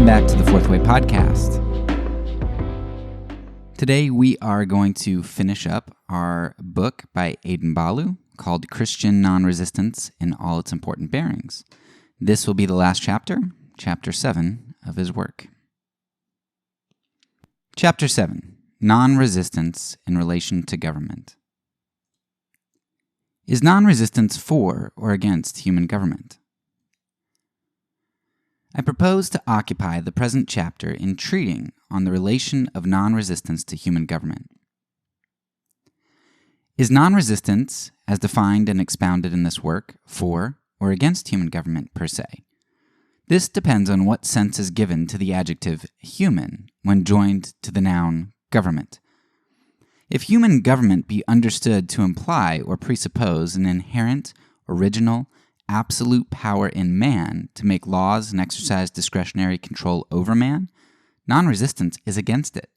Welcome back to the Fourth Way Podcast. Today we are going to finish up our book by Adin Ballou called Christian Non-Resistance in All Its Important Bearings. This will be the last chapter, Chapter 7 of his work. Chapter 7, Non-Resistance in Relation to Government. Is non-resistance for or against human government? I propose to occupy the present chapter in treating on the relation of non-resistance to human government. Is non-resistance, as defined and expounded in this work, for or against human government per se? This depends on what sense is given to the adjective human when joined to the noun government. If human government be understood to imply or presuppose an inherent, original, absolute power in man to make laws and exercise discretionary control over man, non-resistance is against it.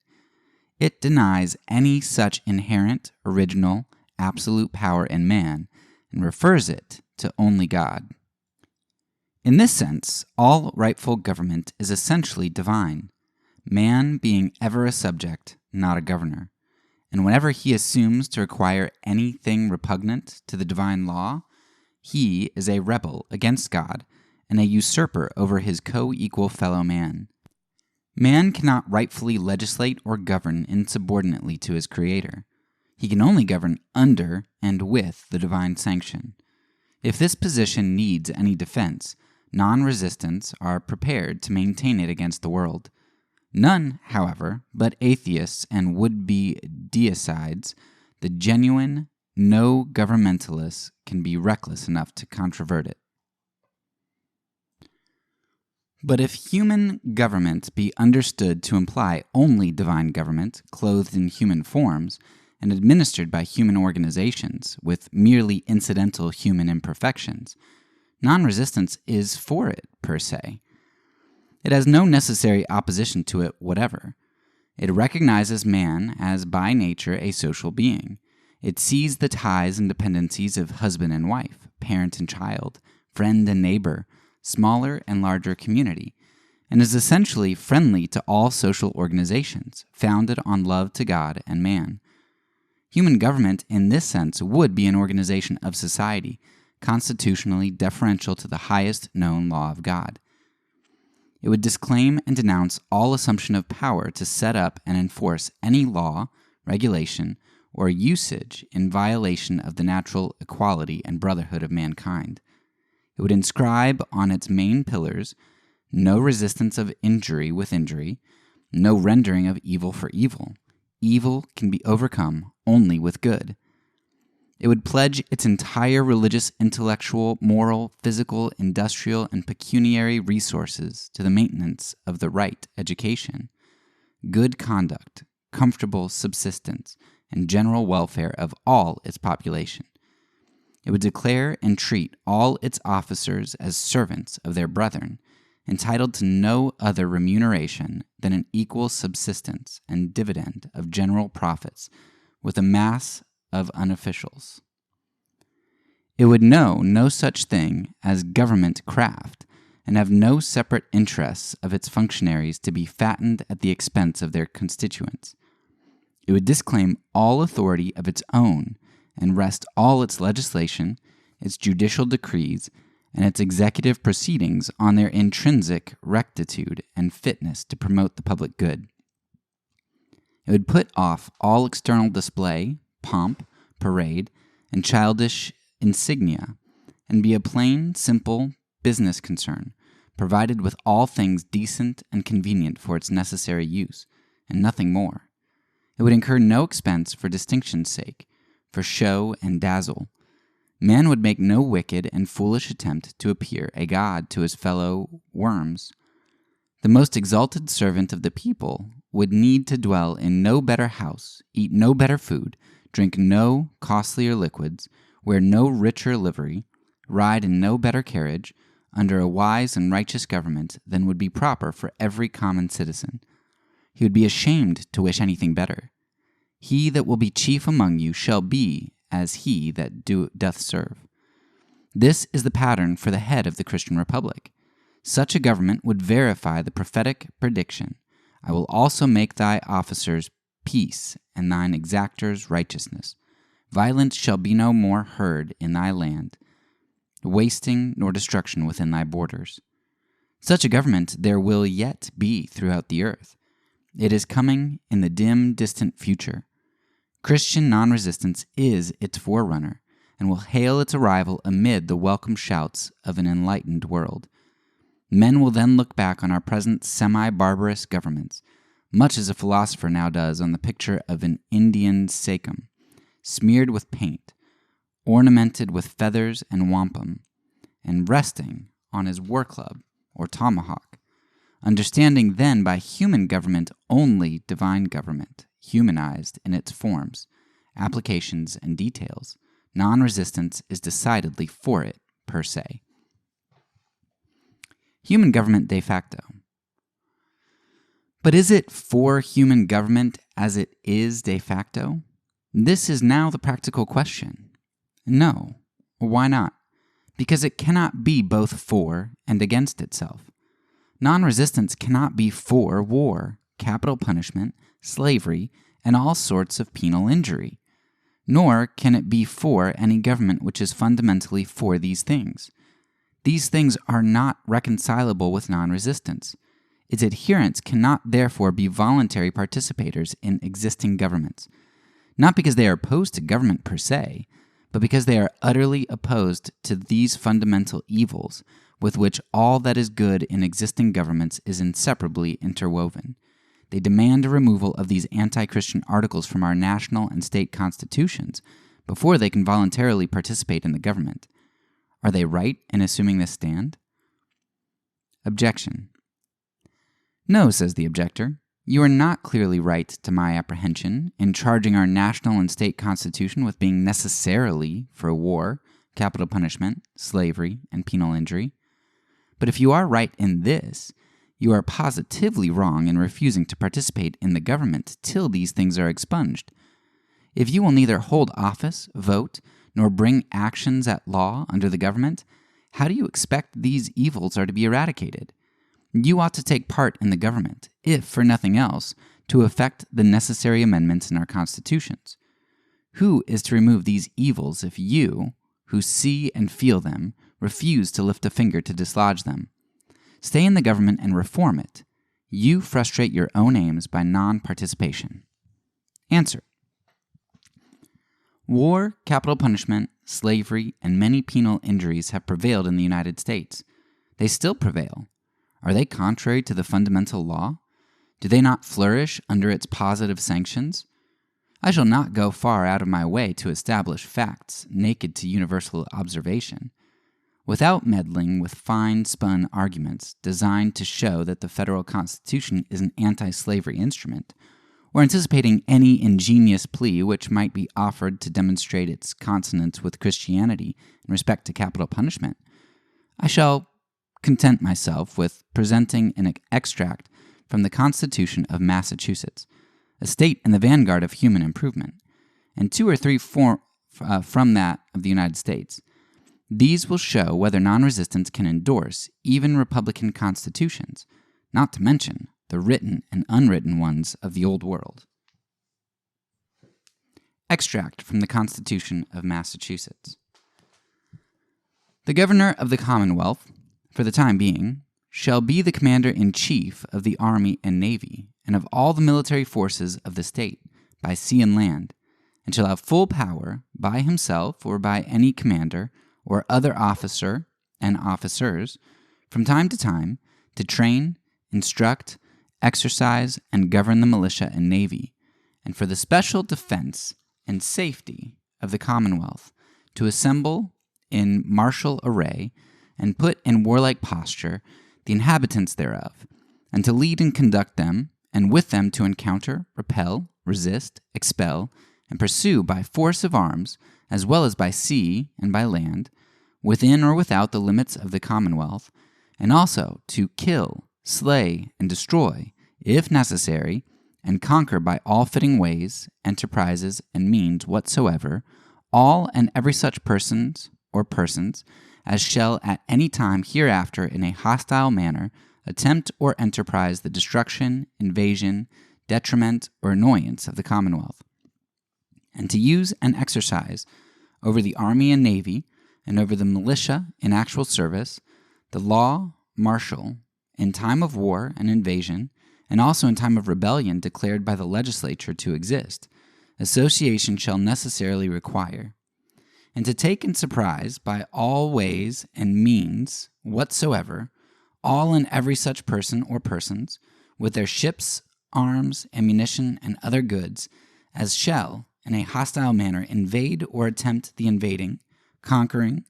It denies any such inherent, original, absolute power in man and refers it to only God. In this sense, all rightful government is essentially divine, man being ever a subject, not a governor. And whenever he assumes to require anything repugnant to the divine law, he is a rebel against God and a usurper over his co-equal fellow man. Man cannot rightfully legislate or govern insubordinately to his Creator. He can only govern under and with the divine sanction. If this position needs any defense, non-resistants are prepared to maintain it against the world. None, however, but atheists and would-be deicides, the genuine no-governmentalists, can be reckless enough to controvert it. But if human government be understood to imply only divine government, clothed in human forms, and administered by human organizations with merely incidental human imperfections, non-resistance is for it per se. It has no necessary opposition to it whatever. It recognizes man as by nature a social being. It sees the ties and dependencies of husband and wife, parent and child, friend and neighbor, smaller and larger community, and is essentially friendly to all social organizations, founded on love to God and man. Human government, in this sense, would be an organization of society, constitutionally deferential to the highest known law of God. It would disclaim and denounce all assumption of power to set up and enforce any law, regulation, or usage in violation of the natural equality and brotherhood of mankind. It would inscribe on its main pillars no resistance of injury with injury, no rendering of evil for evil. Evil can be overcome only with good. It would pledge its entire religious, intellectual, moral, physical, industrial, and pecuniary resources to the maintenance of the right education, good conduct, comfortable subsistence, and general welfare of all its population. It would declare and treat all its officers as servants of their brethren, entitled to no other remuneration than an equal subsistence and dividend of general profits with a mass of unofficials. It would know no such thing as government craft, and have no separate interests of its functionaries to be fattened at the expense of their constituents. It would disclaim all authority of its own and rest all its legislation, its judicial decrees, and its executive proceedings on their intrinsic rectitude and fitness to promote the public good. It would put off all external display, pomp, parade, and childish insignia, and be a plain, simple business concern, provided with all things decent and convenient for its necessary use, and nothing more. It would incur no expense for distinction's sake, for show and dazzle. Man would make no wicked and foolish attempt to appear a god to his fellow worms. The most exalted servant of the people would need to dwell in no better house, eat no better food, drink no costlier liquids, wear no richer livery, ride in no better carriage, under a wise and righteous government than would be proper for every common citizen. He would be ashamed to wish anything better. He that will be chief among you shall be as he that doth serve. This is the pattern for the head of the Christian Republic. Such a government would verify the prophetic prediction, I will also make thy officers peace, and thine exactors righteousness. Violence shall be no more heard in thy land, wasting nor destruction within thy borders. Such a government there will yet be throughout the earth. It is coming in the dim, distant future. Christian non-resistance is its forerunner, and will hail its arrival amid the welcome shouts of an enlightened world. Men will then look back on our present semi-barbarous governments, much as a philosopher now does on the picture of an Indian sachem, smeared with paint, ornamented with feathers and wampum, and resting on his war club or tomahawk, understanding then by human government only divine government, humanized in its forms, applications, and details. Non-resistance is decidedly for it, per se. Human government de facto. But is it for human government as it is de facto? This is now the practical question. No. Why not? Because it cannot be both for and against itself. Non-resistance cannot be for war, capital punishment, slavery, and all sorts of penal injury. Nor can it be for any government which is fundamentally for these things. These things are not reconcilable with non-resistance. Its adherents cannot therefore be voluntary participators in existing governments, not because they are opposed to government per se, but because they are utterly opposed to these fundamental evils with which all that is good in existing governments is inseparably interwoven. They demand a removal of these anti-Christian articles from our national and state constitutions before they can voluntarily participate in the government. Are they right in assuming this stand? Objection. No, says the objector. You are not clearly right to my apprehension in charging our national and state constitution with being necessarily for war, capital punishment, slavery, and penal injury. But if you are right in this, you are positively wrong in refusing to participate in the government till these things are expunged. If you will neither hold office, vote, nor bring actions at law under the government, how do you expect these evils are to be eradicated? You ought to take part in the government, if for nothing else, to effect the necessary amendments in our constitutions. Who is to remove these evils if you, who see and feel them, refuse to lift a finger to dislodge them? Stay in the government and reform it. You frustrate your own aims by non-participation. Answer. War, capital punishment, slavery, and many penal injuries have prevailed in the United States. They still prevail. Are they contrary to the fundamental law? Do they not flourish under its positive sanctions? I shall not go far out of my way to establish facts naked to universal observation, without meddling with fine-spun arguments designed to show that the federal Constitution is an anti-slavery instrument, or anticipating any ingenious plea which might be offered to demonstrate its consonance with Christianity in respect to capital punishment. I shall content myself with presenting an extract from the Constitution of Massachusetts, a state in the vanguard of human improvement, and two or three from that of the United States. These will show whether non-resistance can endorse even Republican constitutions, not to mention the written and unwritten ones of the Old World. Extract from the Constitution of Massachusetts. The Governor of the Commonwealth, for the time being, shall be the Commander-in-Chief of the Army and Navy, and of all the military forces of the state, by sea and land, and shall have full power, by himself or by any commander or other officer and officers, from time to time, to train, instruct, exercise, and govern the militia and navy, and for the special defense and safety of the Commonwealth, to assemble in martial array and put in warlike posture the inhabitants thereof, and to lead and conduct them, and with them to encounter, repel, resist, expel, and pursue by force of arms, as well as by sea and by land, within or without the limits of the Commonwealth, and also to kill, slay, and destroy, if necessary, and conquer by all fitting ways, enterprises, and means whatsoever, all and every such persons as shall at any time hereafter in a hostile manner attempt or enterprise the destruction, invasion, detriment, or annoyance of the Commonwealth, and to use and exercise over the army and navy, and over the militia in actual service, the law martial in time of war and invasion, and also in time of rebellion declared by the legislature to exist, association shall necessarily require, and to take in surprise by all ways and means whatsoever, all and every such person or persons, with their ships, arms, ammunition, and other goods, as shall, in a hostile manner, invade or attempt the invading, conquering,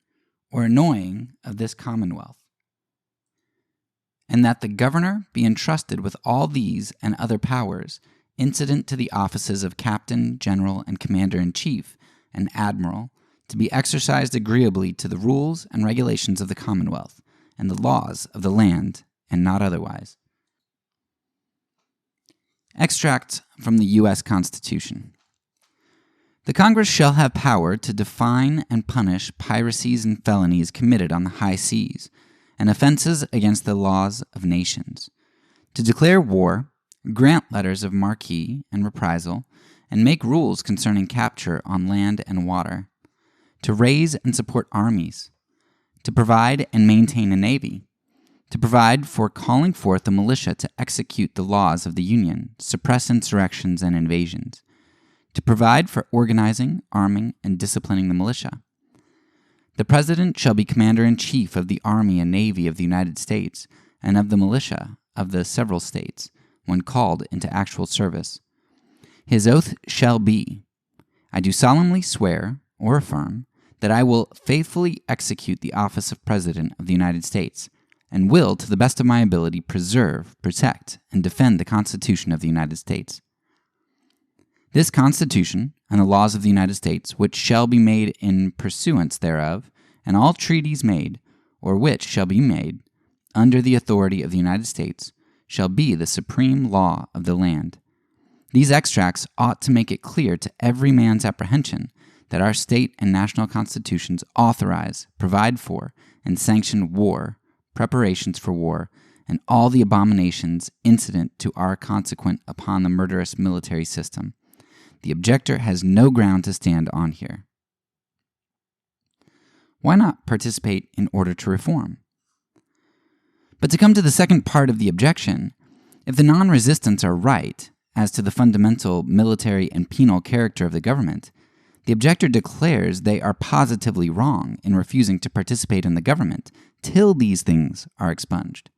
or annoying of this Commonwealth. And that the governor be entrusted with all these and other powers incident to the offices of captain, general, and commander-in-chief, and admiral, to be exercised agreeably to the rules and regulations of the Commonwealth, and the laws of the land, and not otherwise. Extract from the U.S. Constitution. The Congress shall have power to define and punish piracies and felonies committed on the high seas, and offenses against the laws of nations, to declare war, grant letters of marque and reprisal, and make rules concerning capture on land and water, to raise and support armies, to provide and maintain a navy, to provide for calling forth the militia to execute the laws of the Union, suppress insurrections and invasions, to provide for organizing, arming, and disciplining the militia. The President shall be Commander-in-Chief of the Army and Navy of the United States and of the militia of the several states when called into actual service. His oath shall be, I do solemnly swear or affirm that I will faithfully execute the office of President of the United States and will, to the best of my ability, preserve, protect, and defend the Constitution of the United States. This Constitution and the laws of the United States, which shall be made in pursuance thereof, and all treaties made, or which shall be made, under the authority of the United States, shall be the supreme law of the land. These extracts ought to make it clear to every man's apprehension that our state and national constitutions authorize, provide for, and sanction war, preparations for war, and all the abominations incident to our consequent upon the murderous military system. The objector has no ground to stand on here. Why not participate in order to reform? But to come to the second part of the objection, if the non-resistants are right as to the fundamental military and penal character of the government, the objector declares they are positively wrong in refusing to participate in the government till these things are expunged.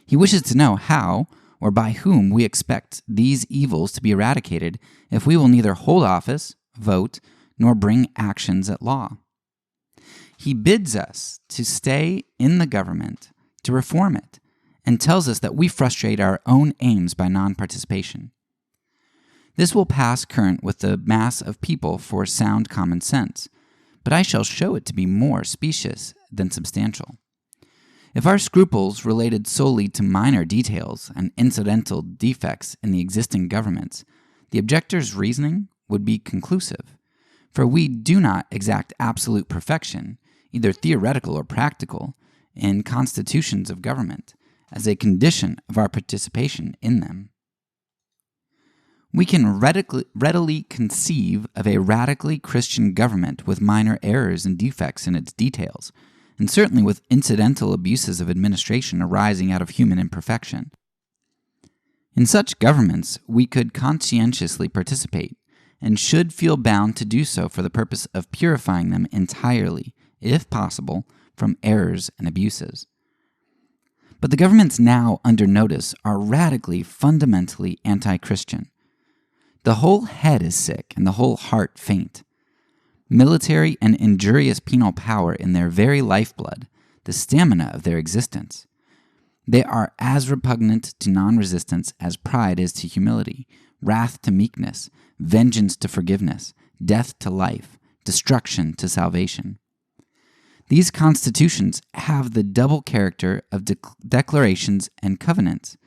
He wishes to know how or by whom we expect these evils to be eradicated if we will neither hold office, vote, nor bring actions at law. He bids us to stay in the government, to reform it, and tells us that we frustrate our own aims by non-participation. This will pass current with the mass of people for sound common sense, but I shall show it to be more specious than substantial. If our scruples related solely to minor details and incidental defects in the existing governments, the objector's reasoning would be conclusive, for we do not exact absolute perfection, either theoretical or practical, in constitutions of government as a condition of our participation in them. We can readily conceive of a radically Christian government with minor errors and defects in its details, and certainly with incidental abuses of administration arising out of human imperfection. In such governments, we could conscientiously participate, and should feel bound to do so for the purpose of purifying them entirely, if possible, from errors and abuses. But the governments now under notice are radically, fundamentally anti-Christian. The whole head is sick and the whole heart faint. Military and injurious penal power in their very lifeblood, the stamina of their existence. They are as repugnant to non-resistance as pride is to humility, wrath to meekness, vengeance to forgiveness, death to life, destruction to salvation. These constitutions have the double character of declarations and covenants.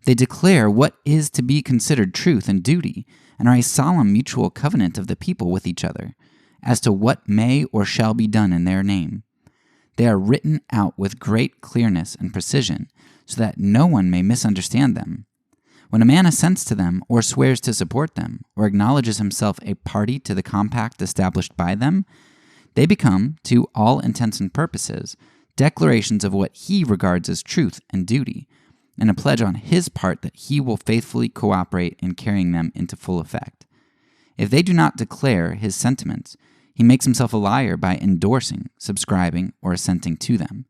They declare what is to be considered truth and duty, and are a solemn mutual covenant of the people with each other, as to what may or shall be done in their name. They are written out with great clearness and precision, so that no one may misunderstand them. When a man assents to them, or swears to support them, or acknowledges himself a party to the compact established by them, they become, to all intents and purposes, declarations of what he regards as truth and duty, and a pledge on his part that he will faithfully cooperate in carrying them into full effect. If they do not declare his sentiments, he makes himself a liar by endorsing, subscribing, or assenting to them.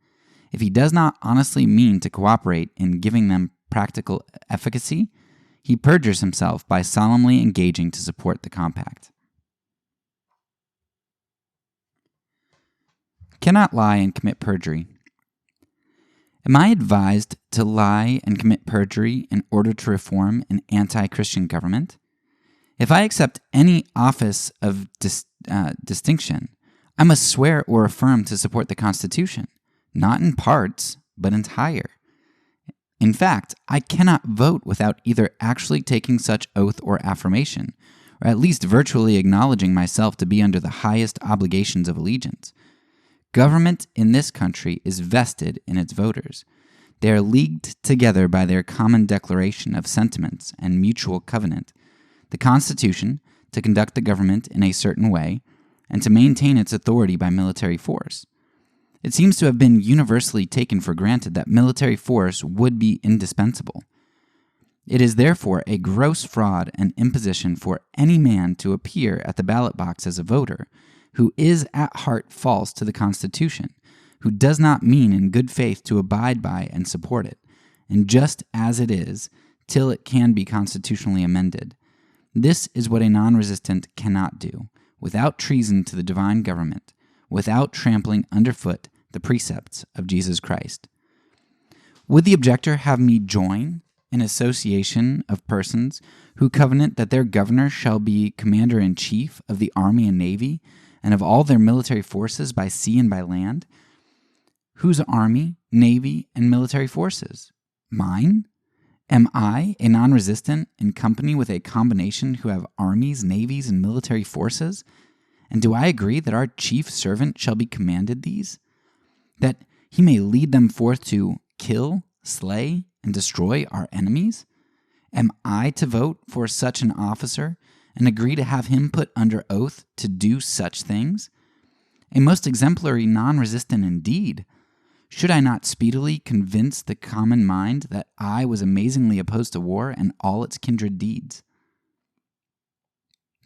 If he does not honestly mean to cooperate in giving them practical efficacy, he perjures himself by solemnly engaging to support the compact. Cannot lie and commit perjury. Am I advised to lie and commit perjury in order to reform an anti-Christian government? If I accept any office of distinction, I must swear or affirm to support the Constitution, not in parts, but entire. In fact, I cannot vote without either actually taking such oath or affirmation, or at least virtually acknowledging myself to be under the highest obligations of allegiance. Government in this country is vested in its voters. They are leagued together by their common declaration of sentiments and mutual covenant. The Constitution, to conduct the government in a certain way, and to maintain its authority by military force. It seems to have been universally taken for granted that military force would be indispensable. It is therefore a gross fraud and imposition for any man to appear at the ballot box as a voter who is at heart false to the Constitution, who does not mean in good faith to abide by and support it, and just as it is, till it can be constitutionally amended. This is what a non-resistant cannot do, without treason to the divine government, without trampling underfoot the precepts of Jesus Christ. Would the objector have me join an association of persons who covenant that their governor shall be commander-in-chief of the army and navy, and of all their military forces by sea and by land? Whose army, navy, and military forces? Mine? Am I, a non-resistant, in company with a combination who have armies, navies, and military forces? And do I agree that our chief servant shall be commanded these? That he may lead them forth to kill, slay, and destroy our enemies? Am I to vote for such an officer and agree to have him put under oath to do such things? A most exemplary non-resistant indeed. Should I not speedily convince the common mind that I was amazingly opposed to war and all its kindred deeds?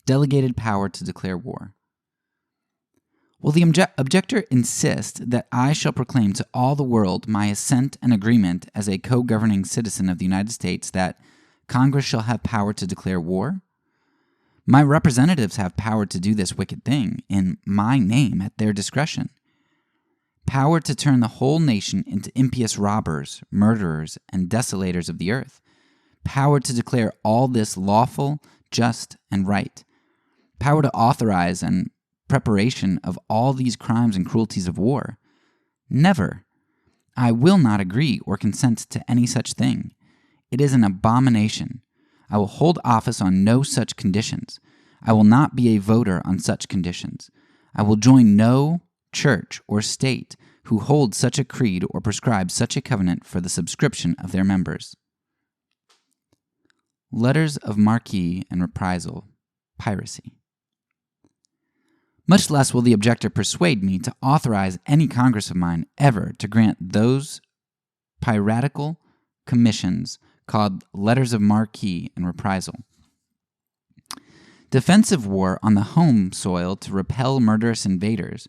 Delegated power to declare war. Will the objector insist that I shall proclaim to all the world my assent and agreement as a co-governing citizen of the United States that Congress shall have power to declare war? My representatives have power to do this wicked thing in my name at their discretion. Power to turn the whole nation into impious robbers, murderers, and desolators of the earth. Power to declare all this lawful, just, and right. Power to authorize and preparation of all these crimes and cruelties of war. Never. I will not agree or consent to any such thing. It is an abomination. I will hold office on no such conditions. I will not be a voter on such conditions. I will join no church or state who hold such a creed or prescribe such a covenant for the subscription of their members. Letters of marque and reprisal, piracy. Much less will the objector persuade me to authorize any Congress of mine ever to grant those piratical commissions called letters of marque and reprisal. Defensive war on the home soil to repel murderous invaders,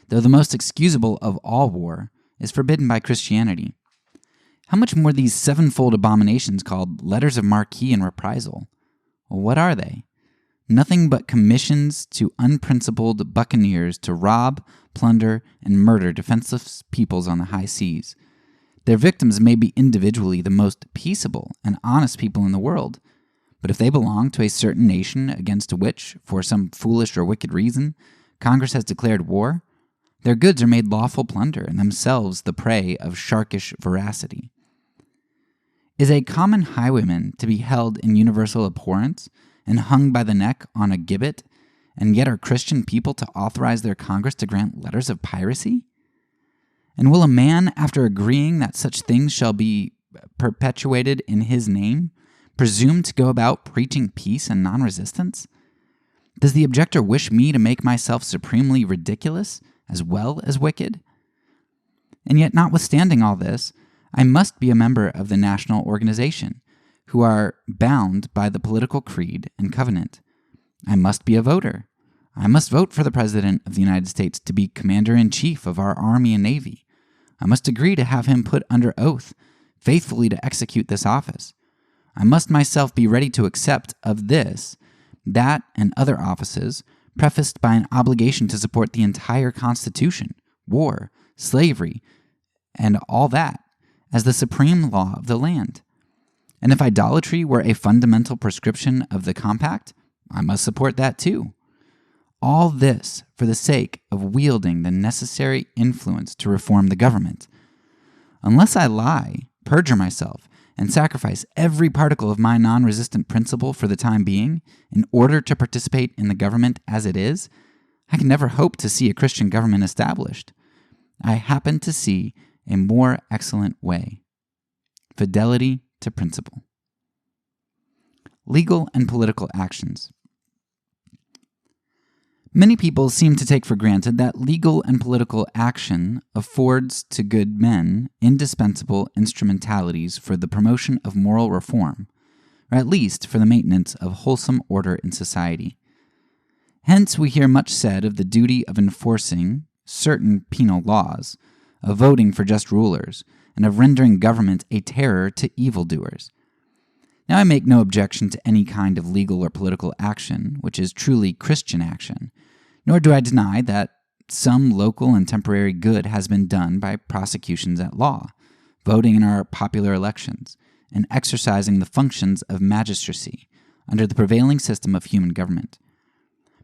though the most excusable of all war, is forbidden by Christianity. How much more these sevenfold abominations called letters of marque and reprisal? What are they? Nothing but commissions to unprincipled buccaneers to rob, plunder, and murder defenseless peoples on the high seas. Their victims may be individually the most peaceable and honest people in the world, but if they belong to a certain nation against which, for some foolish or wicked reason, Congress has declared war, their goods are made lawful plunder and themselves the prey of sharkish voracity. Is a common highwayman to be held in universal abhorrence and hung by the neck on a gibbet, and yet are Christian people to authorize their Congress to grant letters of piracy? And will a man, after agreeing that such things shall be perpetuated in his name, presume to go about preaching peace and non-resistance? Does the objector wish me to make myself supremely ridiculous as well as wicked? And yet, notwithstanding all this, I must be a member of the national organization, who are bound by the political creed and covenant. I must be a voter. I must vote for the President of the United States to be Commander-in-Chief of our Army and Navy. I must agree to have him put under oath, faithfully to execute this office. I must myself be ready to accept of this, that, and other offices, prefaced by an obligation to support the entire Constitution, war, slavery, and all that, as the supreme law of the land. And if idolatry were a fundamental prescription of the compact, I must support that too. All this for the sake of wielding the necessary influence to reform the government. Unless I lie, perjure myself, and sacrifice every particle of my non-resistant principle for the time being in order to participate in the government as it is, I can never hope to see a Christian government established. I happen to see a more excellent way: fidelity to principle. Legal and political actions. Many people seem to take for granted that legal and political action affords to good men indispensable instrumentalities for the promotion of moral reform, or at least for the maintenance of wholesome order in society. Hence we hear much said of the duty of enforcing certain penal laws, of voting for just rulers, and of rendering government a terror to evildoers. Now I make no objection to any kind of legal or political action which is truly Christian action, nor do I deny that some local and temporary good has been done by prosecutions at law, voting in our popular elections, and exercising the functions of magistracy under the prevailing system of human government.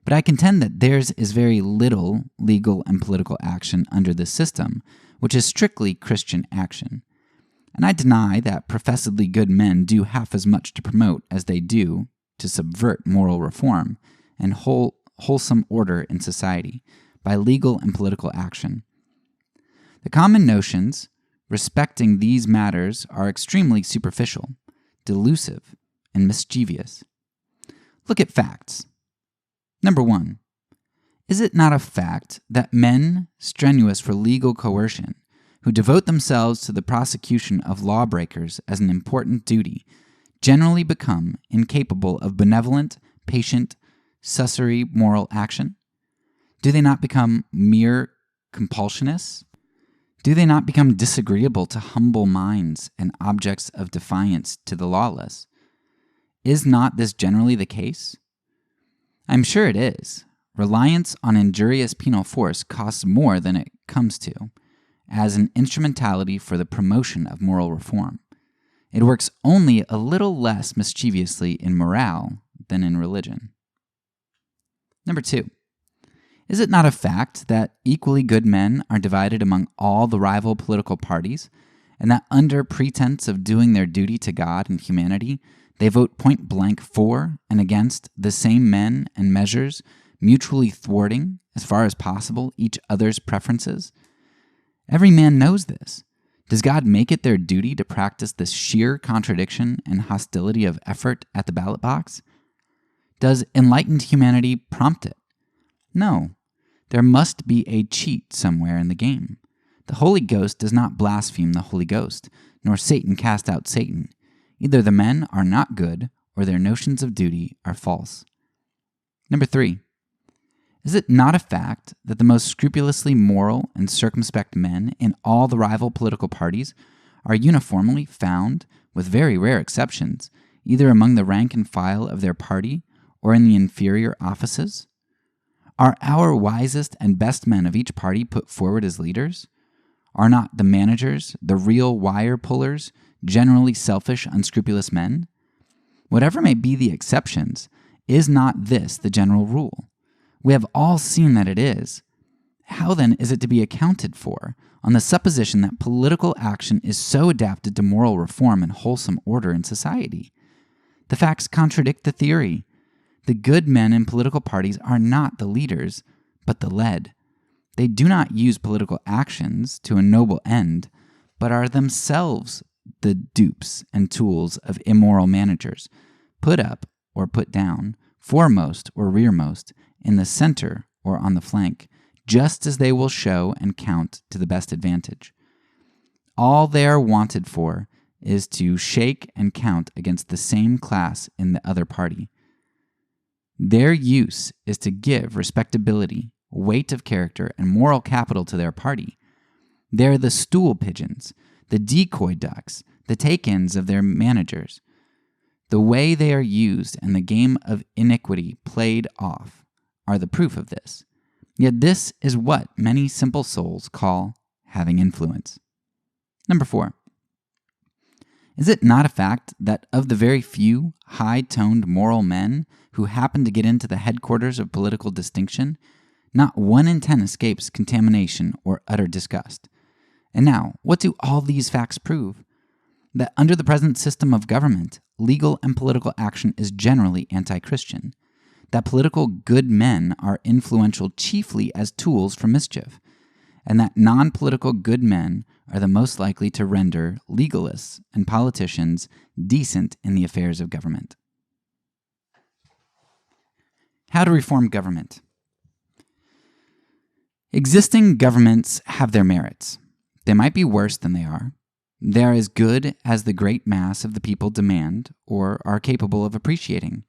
But I contend that theirs is very little legal and political action under this system, which is strictly Christian action. And I deny that professedly good men do half as much to promote as they do to subvert moral reform and wholesome order in society by legal and political action. The common notions respecting these matters are extremely superficial, delusive, and mischievous. Look at facts. Number 1. Is it not a fact that men strenuous for legal coercion, who devote themselves to the prosecution of lawbreakers as an important duty, generally become incapable of benevolent, patient, sussary moral action? Do they not become mere compulsionists? Do they not become disagreeable to humble minds and objects of defiance to the lawless? Is not this generally the case? I am sure it is. Reliance on injurious penal force costs more than it comes to, as an instrumentality for the promotion of moral reform. It works only a little less mischievously in morale than in religion. Number 2. Is it not a fact that equally good men are divided among all the rival political parties, and that under pretense of doing their duty to God and humanity, they vote point blank for and against the same men and measures, mutually thwarting, as far as possible, each other's preferences? Every man knows this. Does God make it their duty to practice this sheer contradiction and hostility of effort at the ballot box? Does enlightened humanity prompt it? No. There must be a cheat somewhere in the game. The Holy Ghost does not blaspheme the Holy Ghost, nor Satan cast out Satan. Either the men are not good, or their notions of duty are false. Number 3. Is it not a fact that the most scrupulously moral and circumspect men in all the rival political parties are uniformly found, with very rare exceptions, either among the rank and file of their party or in the inferior offices? Are our wisest and best men of each party put forward as leaders? Are not the managers, the real wire pullers, generally selfish, unscrupulous men? Whatever may be the exceptions, is not this the general rule? We have all seen that it is. How then is it to be accounted for on the supposition that political action is so adapted to moral reform and wholesome order in society? The facts contradict the theory. The good men in political parties are not the leaders, but the led. They do not use political actions to a noble end, but are themselves the dupes and tools of immoral managers, put up or put down, foremost or rearmost, in the center or on the flank, just as they will show and count to the best advantage. All they are wanted for is to shake and count against the same class in the other party. Their use is to give respectability, weight of character, and moral capital to their party. They are the stool pigeons, the decoy ducks, the take-ins of their managers. The way they are used and the game of iniquity played off are the proof of this. Yet this is what many simple souls call having influence. Number 4. Is it not a fact that of the very few high-toned moral men who happen to get into the headquarters of political distinction, not 1 in 10 escapes contamination or utter disgust? And now, what do all these facts prove? That under the present system of government, legal and political action is generally anti-Christian. That political good men are influential chiefly as tools for mischief, and that non-political good men are the most likely to render legalists and politicians decent in the affairs of government. How to reform government. Existing governments have their merits. They might be worse than they are. They are as good as the great mass of the people demand or are capable of appreciating.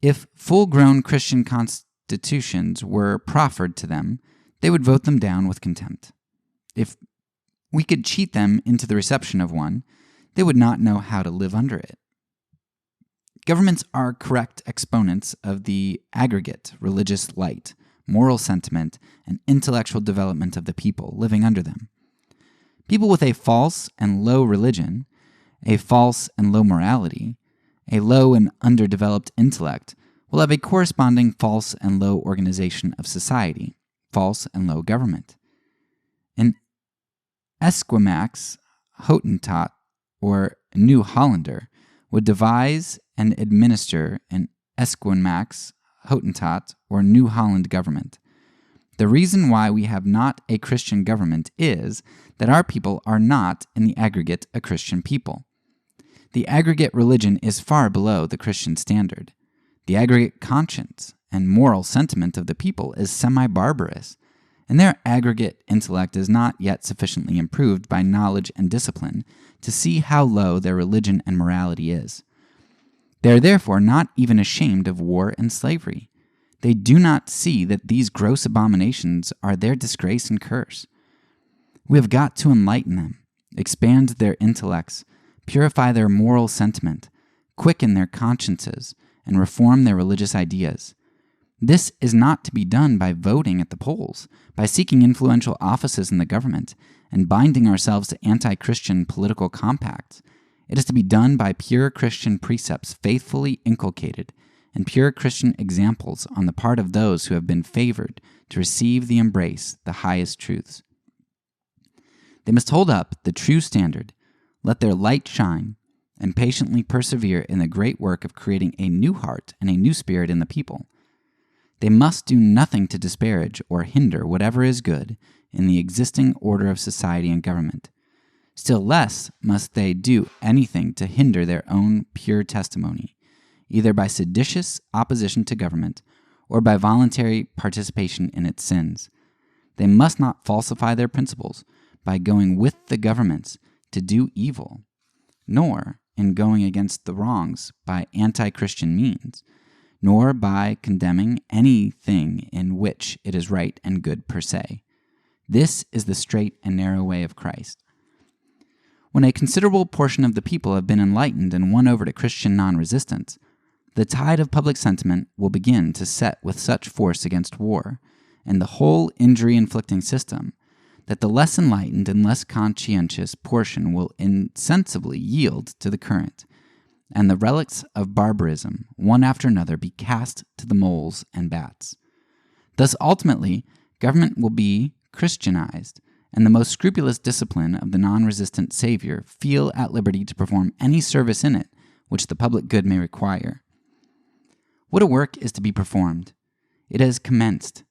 If full-grown Christian constitutions were proffered to them, they would vote them down with contempt. If we could cheat them into the reception of one, they would not know how to live under it. Governments are correct exponents of the aggregate religious light, moral sentiment, and intellectual development of the people living under them. People with a false and low religion, a false and low morality, a low and underdeveloped intellect will have a corresponding false and low organization of society, false and low government. An Esquimaux Hottentot or New Hollander would devise and administer an Esquimaux Hottentot or New Holland government. The reason why we have not a Christian government is that our people are not, in the aggregate, a Christian people. The aggregate religion is far below the Christian standard. The aggregate conscience and moral sentiment of the people is semi-barbarous, and their aggregate intellect is not yet sufficiently improved by knowledge and discipline to see how low their religion and morality is. They are therefore not even ashamed of war and slavery. They do not see that these gross abominations are their disgrace and curse. We have got to enlighten them, expand their intellects, purify their moral sentiment, quicken their consciences, and reform their religious ideas. This is not to be done by voting at the polls, by seeking influential offices in the government, and binding ourselves to anti-Christian political compacts. It is to be done by pure Christian precepts faithfully inculcated, and pure Christian examples on the part of those who have been favored to receive the embrace the highest truths. They must hold up the true standard, let their light shine, and patiently persevere in the great work of creating a new heart and a new spirit in the people. They must do nothing to disparage or hinder whatever is good in the existing order of society and government. Still less must they do anything to hinder their own pure testimony, either by seditious opposition to government or by voluntary participation in its sins. They must not falsify their principles by going with the governments to do evil, nor in going against the wrongs by anti-Christian means, nor by condemning anything in which it is right and good per se. This is the straight and narrow way of Christ. When a considerable portion of the people have been enlightened and won over to Christian non-resistance, the tide of public sentiment will begin to set with such force against war and the whole injury-inflicting system that the less enlightened and less conscientious portion will insensibly yield to the current, and the relics of barbarism, one after another, be cast to the moles and bats. Thus, ultimately, government will be Christianized, and the most scrupulous discipline of the non-resistant Savior feel at liberty to perform any service in it which the public good may require. What a work is to be performed! It has commenced,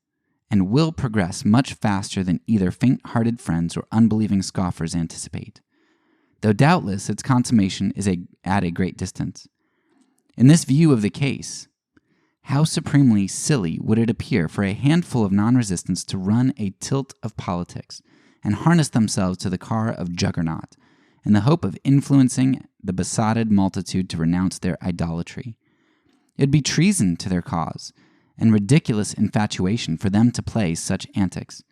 and will progress much faster than either faint-hearted friends or unbelieving scoffers anticipate, though doubtless its consummation is at a great distance. In this view of the case, how supremely silly would it appear for a handful of non-resistants to run a tilt of politics and harness themselves to the car of juggernaut in the hope of influencing the besotted multitude to renounce their idolatry. It would be treason to their cause and ridiculous infatuation for them to play such antics.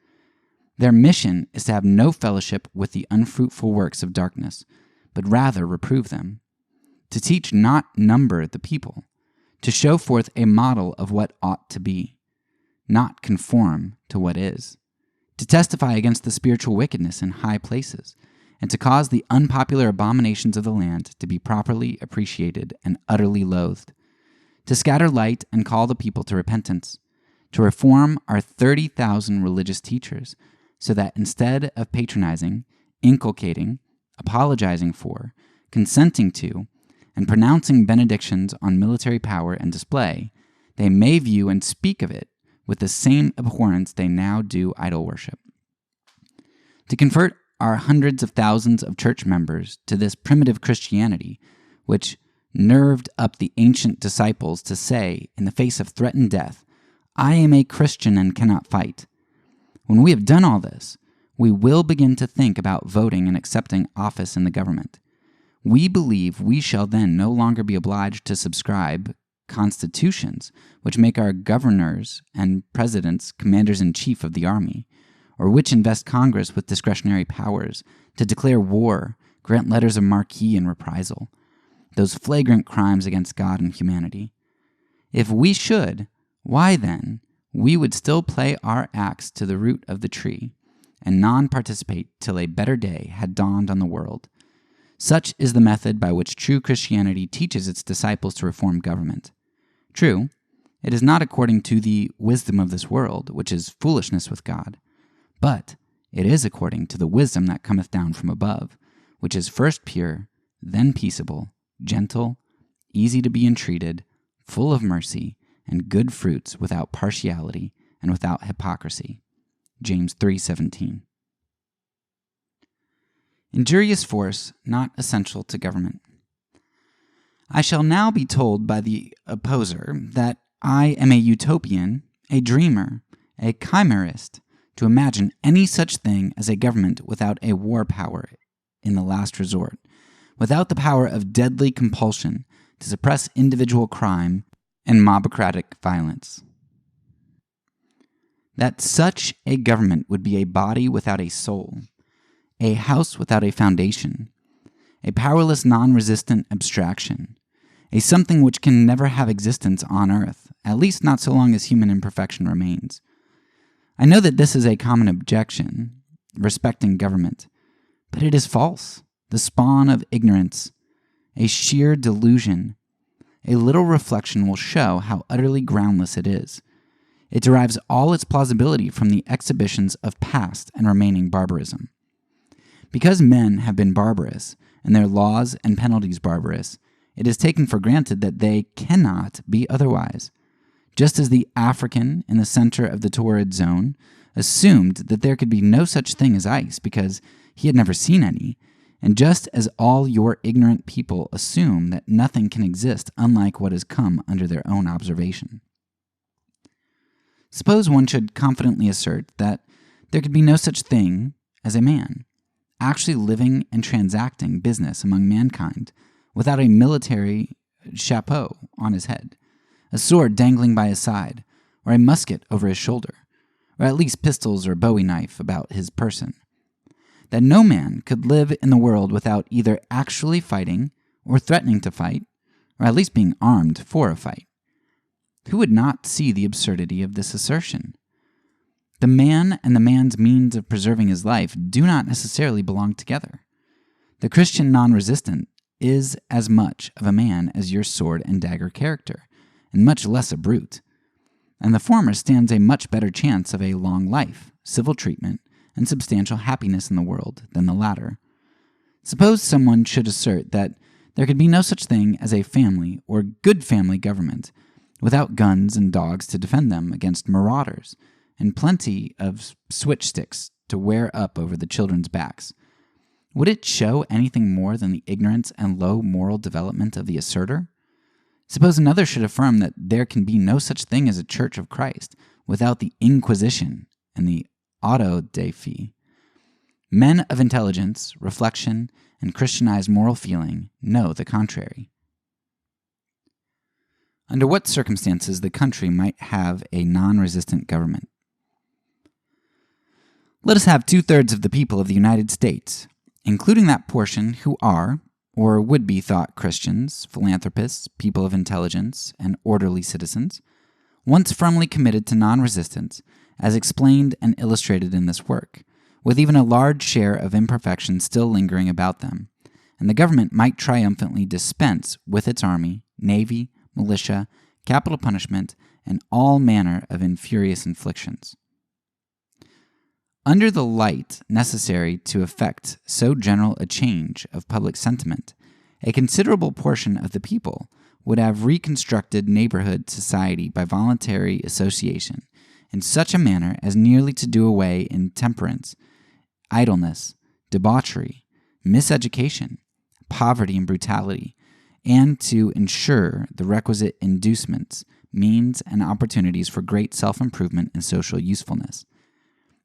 Their mission is to have no fellowship with the unfruitful works of darkness, but rather reprove them, to teach not number the people, to show forth a model of what ought to be, not conform to what is, to testify against the spiritual wickedness in high places, and to cause the unpopular abominations of the land to be properly appreciated and utterly loathed, to scatter light and call the people to repentance, to reform our 30,000 religious teachers, so that instead of patronizing, inculcating, apologizing for, consenting to, and pronouncing benedictions on military power and display, they may view and speak of it with the same abhorrence they now do idol worship. To convert our hundreds of thousands of church members to this primitive Christianity, which nerved up the ancient disciples to say, in the face of threatened death, "I am a Christian and cannot fight." When we have done all this, we will begin to think about voting and accepting office in the government. We believe we shall then no longer be obliged to subscribe constitutions which make our governors and presidents commanders-in-chief of the army, or which invest Congress with discretionary powers to declare war, grant letters of marque and reprisal, those flagrant crimes against God and humanity. If we should, why then, we would still play our axe to the root of the tree, and non-participate till a better day had dawned on the world. Such is the method by which true Christianity teaches its disciples to reform government. True, it is not according to the wisdom of this world, which is foolishness with God, but it is according to the wisdom that cometh down from above, which is first pure, then peaceable, gentle, easy to be entreated, full of mercy, and good fruits, without partiality and without hypocrisy. James 3:17. Injurious force not essential to government. I shall now be told by the opposer that I am a utopian, a dreamer, a chimerist, to imagine any such thing as a government without a war power in the last resort, without the power of deadly compulsion to suppress individual crime and mobocratic violence. That such a government would be a body without a soul, a house without a foundation, a powerless non-resistant abstraction, a something which can never have existence on earth, at least not so long as human imperfection remains. I know that this is a common objection respecting government, but it is false, the spawn of ignorance, a sheer delusion. A little reflection will show how utterly groundless it is. It derives all its plausibility from the exhibitions of past and remaining barbarism. Because men have been barbarous, and their laws and penalties barbarous, it is taken for granted that they cannot be otherwise. Just as the African in the center of the torrid zone assumed that there could be no such thing as ice because he had never seen any, and just as all your ignorant people assume that nothing can exist unlike what has come under their own observation. Suppose one should confidently assert that there could be no such thing as a man, actually living and transacting business among mankind without a military chapeau on his head, a sword dangling by his side, or a musket over his shoulder, or at least pistols or bowie knife about his person. That no man could live in the world without either actually fighting or threatening to fight, or at least being armed for a fight. Who would not see the absurdity of this assertion? The man and the man's means of preserving his life do not necessarily belong together. The Christian non-resistant is as much of a man as your sword and dagger character, and much less a brute. And the former stands a much better chance of a long life, civil treatment, and substantial happiness in the world than the latter. Suppose someone should assert that there could be no such thing as a family or good family government without guns and dogs to defend them against marauders, and plenty of switch sticks to wear up over the children's backs. Would it show anything more than the ignorance and low moral development of the asserter? Suppose another should affirm that there can be no such thing as a Church of Christ without the Inquisition and the auto de fe. Men of intelligence, reflection, and Christianized moral feeling know the contrary. Under what circumstances the country might have a non-resistant government? Let us have 2/3 of the people of the United States, including that portion who are, or would be thought Christians, philanthropists, people of intelligence, and orderly citizens, once firmly committed to non-resistance, as explained and illustrated in this work, with even a large share of imperfection still lingering about them, and the government might triumphantly dispense with its army, navy, militia, capital punishment, and all manner of infurious inflictions. Under the light necessary to effect so general a change of public sentiment, a considerable portion of the people would have reconstructed neighborhood society by voluntary association in such a manner as nearly to do away intemperance, idleness, debauchery, miseducation, poverty and brutality, and to ensure the requisite inducements, means, and opportunities for great self-improvement and social usefulness.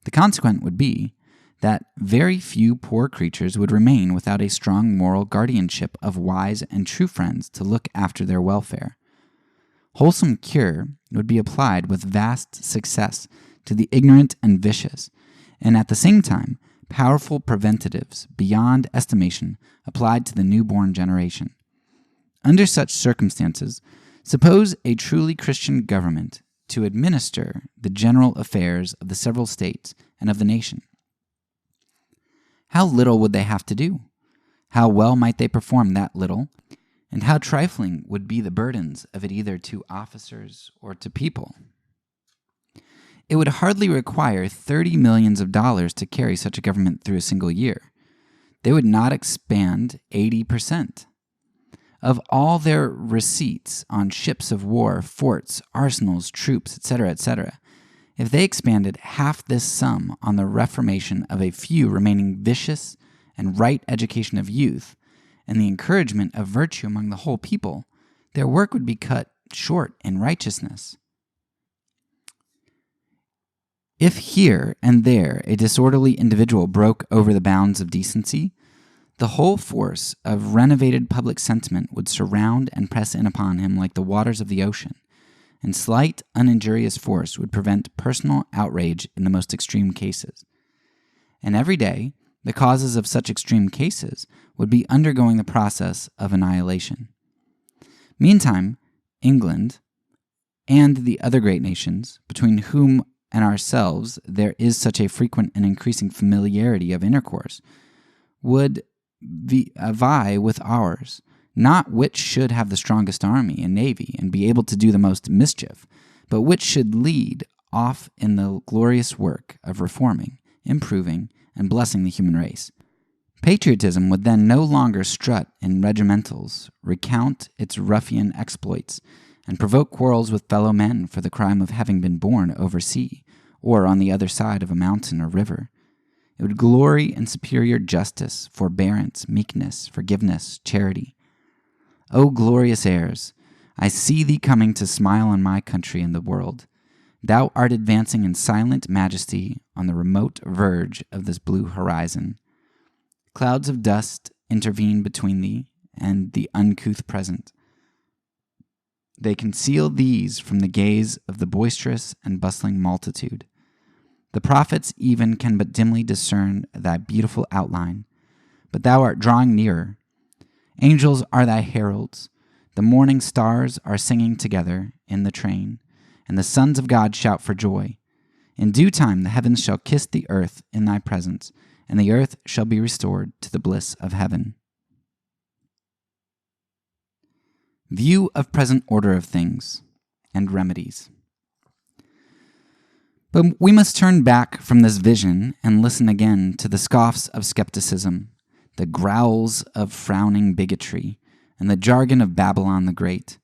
The consequence would be that very few poor creatures would remain without a strong moral guardianship of wise and true friends to look after their welfare. Wholesome cure would be applied with vast success to the ignorant and vicious, and at the same time, powerful preventatives beyond estimation applied to the newborn generation. Under such circumstances, suppose a truly Christian government to administer the general affairs of the several states and of the nation. How little would they have to do? How well might they perform that little? And how trifling would be the burdens of it either to officers or to people? It would hardly require $30 millions to carry such a government through a single year. They would not expand 80%. Of all their receipts on ships of war, forts, arsenals, troops, etc., if they expanded half this sum on the reformation of a few remaining vicious and right education of youth, and the encouragement of virtue among the whole people, their work would be cut short in righteousness. If here and there a disorderly individual broke over the bounds of decency, the whole force of renovated public sentiment would surround and press in upon him like the waters of the ocean, and slight, uninjurious force would prevent personal outrage in the most extreme cases. And every day, the causes of such extreme cases would be undergoing the process of annihilation. Meantime, England and the other great nations, between whom and ourselves there is such a frequent and increasing familiarity of intercourse, would vie with ours, not which should have the strongest army and navy and be able to do the most mischief, but which should lead off in the glorious work of reforming, improving, and blessing the human race. Patriotism would then no longer strut in regimentals, recount its ruffian exploits, and provoke quarrels with fellow men for the crime of having been born over sea, or on the other side of a mountain or river. It would glory in superior justice, forbearance, meekness, forgiveness, charity. O glorious heirs, I see thee coming to smile on my country and the world. Thou art advancing in silent majesty on the remote verge of this blue horizon. Clouds of dust intervene between thee and the uncouth present. They conceal these from the gaze of the boisterous and bustling multitude. The prophets even can but dimly discern thy beautiful outline, but thou art drawing nearer. Angels are thy heralds. The morning stars are singing together in the train, and the sons of God shout for joy. In due time the heavens shall kiss the earth in thy presence, and the earth shall be restored to the bliss of heaven. View of present order of things and remedies. But we must turn back from this vision and listen again to the scoffs of skepticism, the growls of frowning bigotry, and the jargon of Babylon the Great.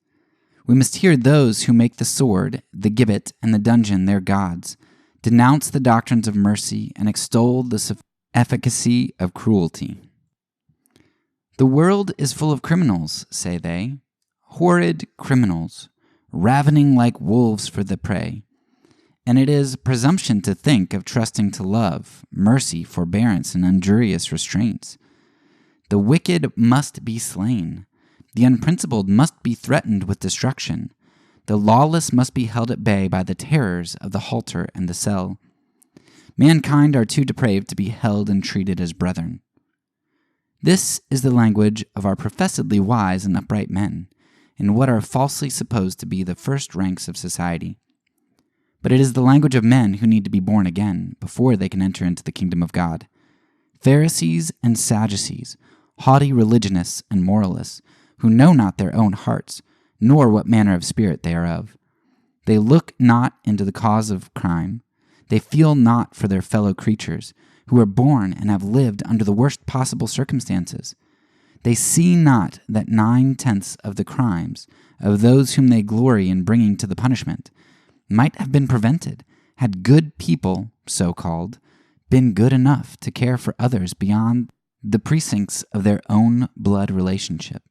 We must hear those who make the sword, the gibbet, and the dungeon their gods, denounce the doctrines of mercy, and extol the efficacy of cruelty. The world is full of criminals, say they, horrid criminals, ravening like wolves for the prey. And it is presumption to think of trusting to love, mercy, forbearance, and injurious restraints. The wicked must be slain. The unprincipled must be threatened with destruction. The lawless must be held at bay by the terrors of the halter and the cell. Mankind are too depraved to be held and treated as brethren. This is the language of our professedly wise and upright men, in what are falsely supposed to be the first ranks of society. But it is the language of men who need to be born again before they can enter into the kingdom of God. Pharisees and Sadducees, haughty religionists and moralists, who know not their own hearts, nor what manner of spirit they are of. They look not into the cause of crime. They feel not for their fellow creatures, who are born and have lived under the worst possible circumstances. They see not that 9/10 of the crimes of those whom they glory in bringing to the punishment might have been prevented had good people, so-called, been good enough to care for others beyond the precincts of their own blood relationship.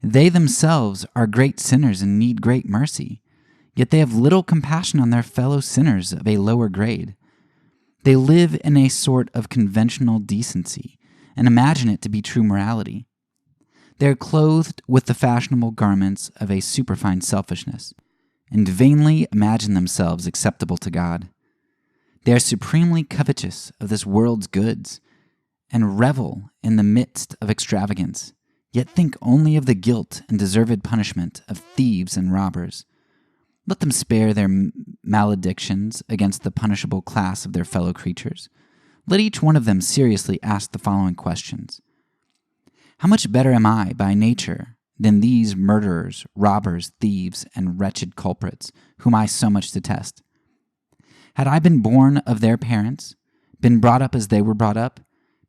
They themselves are great sinners and need great mercy, yet they have little compassion on their fellow sinners of a lower grade. They live in a sort of conventional decency and imagine it to be true morality. They are clothed with the fashionable garments of a superfine selfishness, and vainly imagine themselves acceptable to God. They are supremely covetous of this world's goods, and revel in the midst of extravagance, yet think only of the guilt and deserved punishment of thieves and robbers. Let them spare their maledictions against the punishable class of their fellow creatures. Let each one of them seriously ask the following questions. How much better am I by nature than these murderers, robbers, thieves, and wretched culprits, whom I so much detest? Had I been born of their parents, been brought up as they were brought up,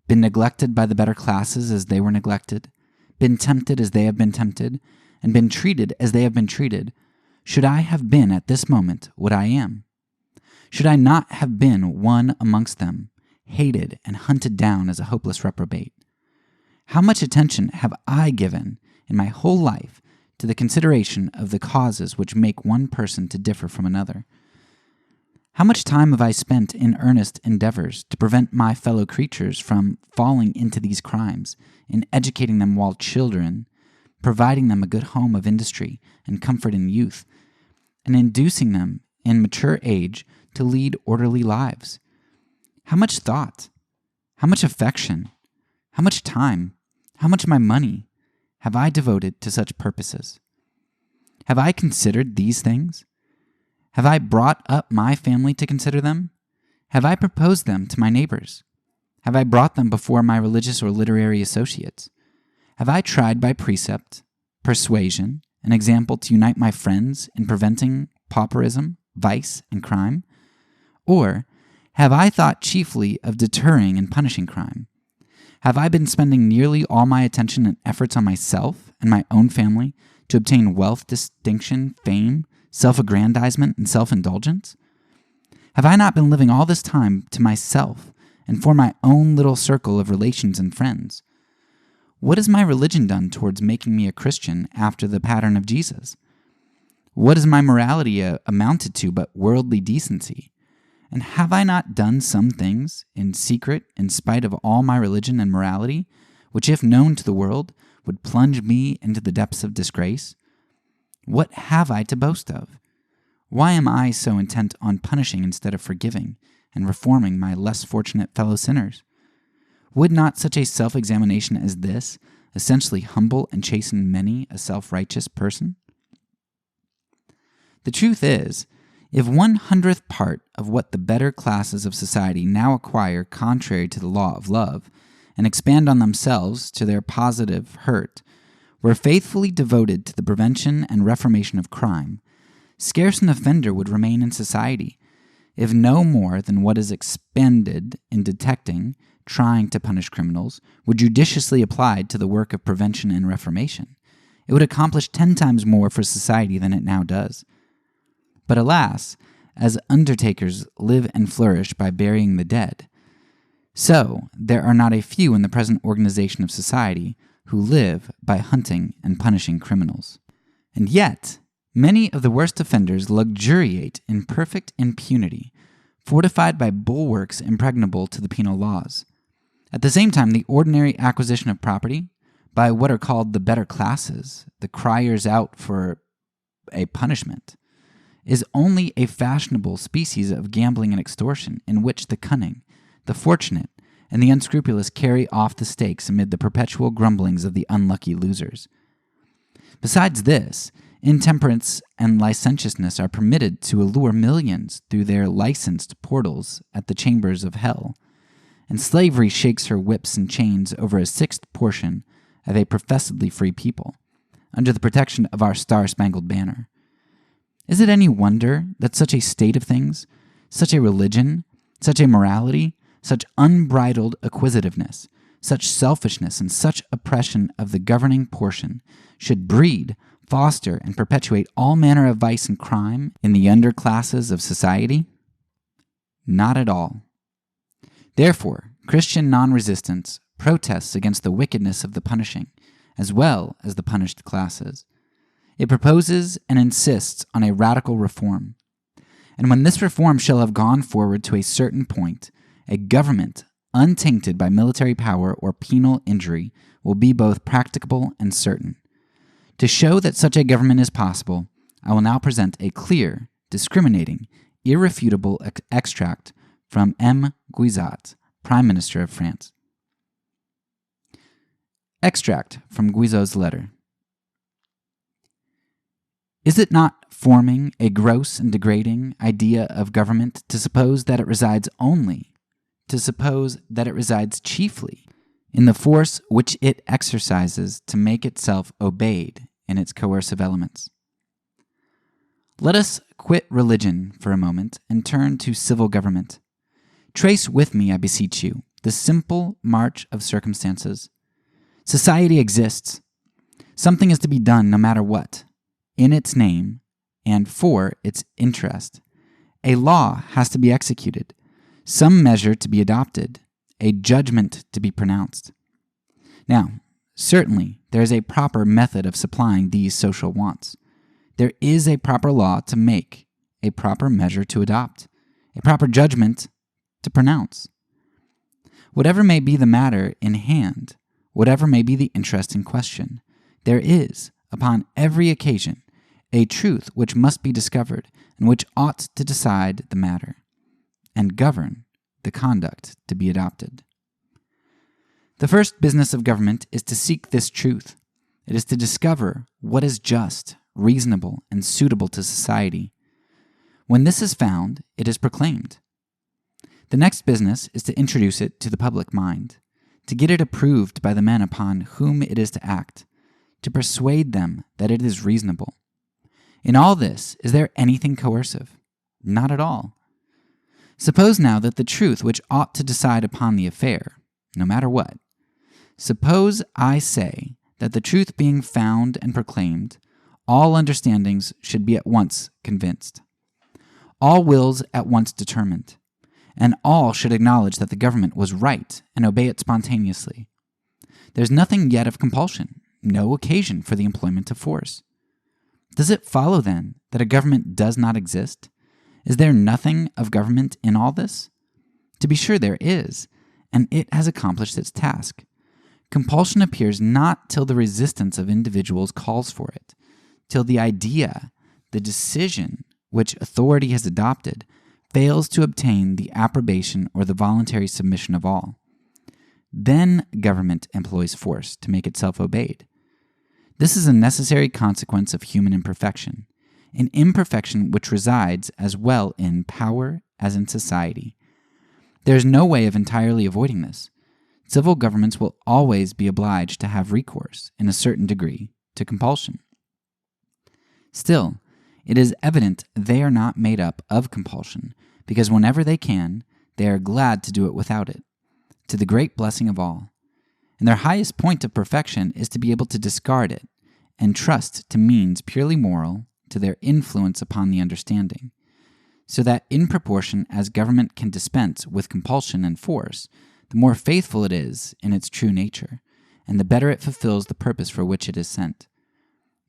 been neglected by the better classes as they were neglected, been tempted as they have been tempted, and been treated as they have been treated, should I have been at this moment what I am? Should I not have been one amongst them, hated and hunted down as a hopeless reprobate? How much attention have I given in my whole life to the consideration of the causes which make one person to differ from another? How much time have I spent in earnest endeavors to prevent my fellow creatures from falling into these crimes, in educating them while children, providing them a good home of industry and comfort in youth, and inducing them in mature age to lead orderly lives? How much thought, how much affection, how much time, how much of my money have I devoted to such purposes? Have I considered these things? Have I brought up my family to consider them? Have I proposed them to my neighbors? Have I brought them before my religious or literary associates? Have I tried by precept, persuasion, and example to unite my friends in preventing pauperism, vice, and crime? Or have I thought chiefly of deterring and punishing crime? Have I been spending nearly all my attention and efforts on myself and my own family to obtain wealth, distinction, fame, self-aggrandizement, and self-indulgence? Have I not been living all this time to myself and for my own little circle of relations and friends? What has my religion done towards making me a Christian after the pattern of Jesus? What has my morality amounted to but worldly decency? And have I not done some things in secret in spite of all my religion and morality, which if known to the world would plunge me into the depths of disgrace? What have I to boast of? Why am I so intent on punishing instead of forgiving and reforming my less fortunate fellow sinners? Would not such a self-examination as this essentially humble and chasten many a self-righteous person? The truth is, if 1/100th part of what the better classes of society now acquire contrary to the law of love, and expand on themselves to their positive hurt, were faithfully devoted to the prevention and reformation of crime, scarce an offender would remain in society, if no more than what is expended in detecting, trying to punish criminals, were judiciously applied to the work of prevention and reformation. It would accomplish 10 times more for society than it now does. But alas, as undertakers live and flourish by burying the dead, so there are not a few in the present organization of society who live by hunting and punishing criminals. And yet, many of the worst offenders luxuriate in perfect impunity, fortified by bulwarks impregnable to the penal laws. At the same time, the ordinary acquisition of property by what are called the better classes, the criers out for a punishment, is only a fashionable species of gambling and extortion in which the cunning, the fortunate, and the unscrupulous carry off the stakes amid the perpetual grumblings of the unlucky losers. Besides this, intemperance and licentiousness are permitted to allure millions through their licensed portals at the chambers of hell, and slavery shakes her whips and chains over a sixth portion of a professedly free people, under the protection of our star-spangled banner. Is it any wonder that such a state of things, such a religion, such a morality, such unbridled acquisitiveness, such selfishness, and such oppression of the governing portion should breed, foster, and perpetuate all manner of vice and crime in the under classes of society? Not at all. Therefore, Christian non-resistance protests against the wickedness of the punishing, as well as the punished classes. It proposes and insists on a radical reform. And when this reform shall have gone forward to a certain point, a government untainted by military power or penal injury will be both practicable and certain. To show that such a government is possible, I will now present a clear, discriminating, irrefutable extract from M. Guizot, Prime Minister of France. Extract from Guizot's letter. Is it not forming a gross and degrading idea of government to suppose that it resides chiefly, in the force which it exercises to make itself obeyed in its coercive elements? Let us quit religion for a moment and turn to civil government. Trace with me, I beseech you, the simple march of circumstances. Society exists. Something is to be done no matter what, in its name and for its interest. A law has to be executed, some measure to be adopted, a judgment to be pronounced. Now, certainly, there is a proper method of supplying these social wants. There is a proper law to make, a proper measure to adopt, a proper judgment to pronounce. Whatever may be the matter in hand, whatever may be the interest in question, there is, upon every occasion, a truth which must be discovered and which ought to decide the matter and govern the conduct to be adopted. The first business of government is to seek this truth. It is to discover what is just, reasonable, and suitable to society. When this is found, it is proclaimed. The next business is to introduce it to the public mind, to get it approved by the men upon whom it is to act, to persuade them that it is reasonable. In all this, is there anything coercive? Not at all. Suppose now that the truth which ought to decide upon the affair, no matter what, suppose I say that the truth being found and proclaimed, all understandings should be at once convinced, all wills at once determined, and all should acknowledge that the government was right and obey it spontaneously. There's nothing yet of compulsion, no occasion for the employment of force. Does it follow, then, that a government does not exist? Is there nothing of government in all this? To be sure there is, and it has accomplished its task. Compulsion appears not till the resistance of individuals calls for it, till the idea, the decision which authority has adopted, fails to obtain the approbation or the voluntary submission of all. Then government employs force to make itself obeyed. This is a necessary consequence of human imperfection, an imperfection which resides as well in power as in society. There is no way of entirely avoiding this. Civil governments will always be obliged to have recourse, in a certain degree, to compulsion. Still, it is evident they are not made up of compulsion, because whenever they can, they are glad to do it without it, to the great blessing of all. And their highest point of perfection is to be able to discard it and trust to means purely moral, to their influence upon the understanding. so that in proportion as government can dispense with compulsion and force, the more faithful it is in its true nature, and the better it fulfills the purpose for which it is sent.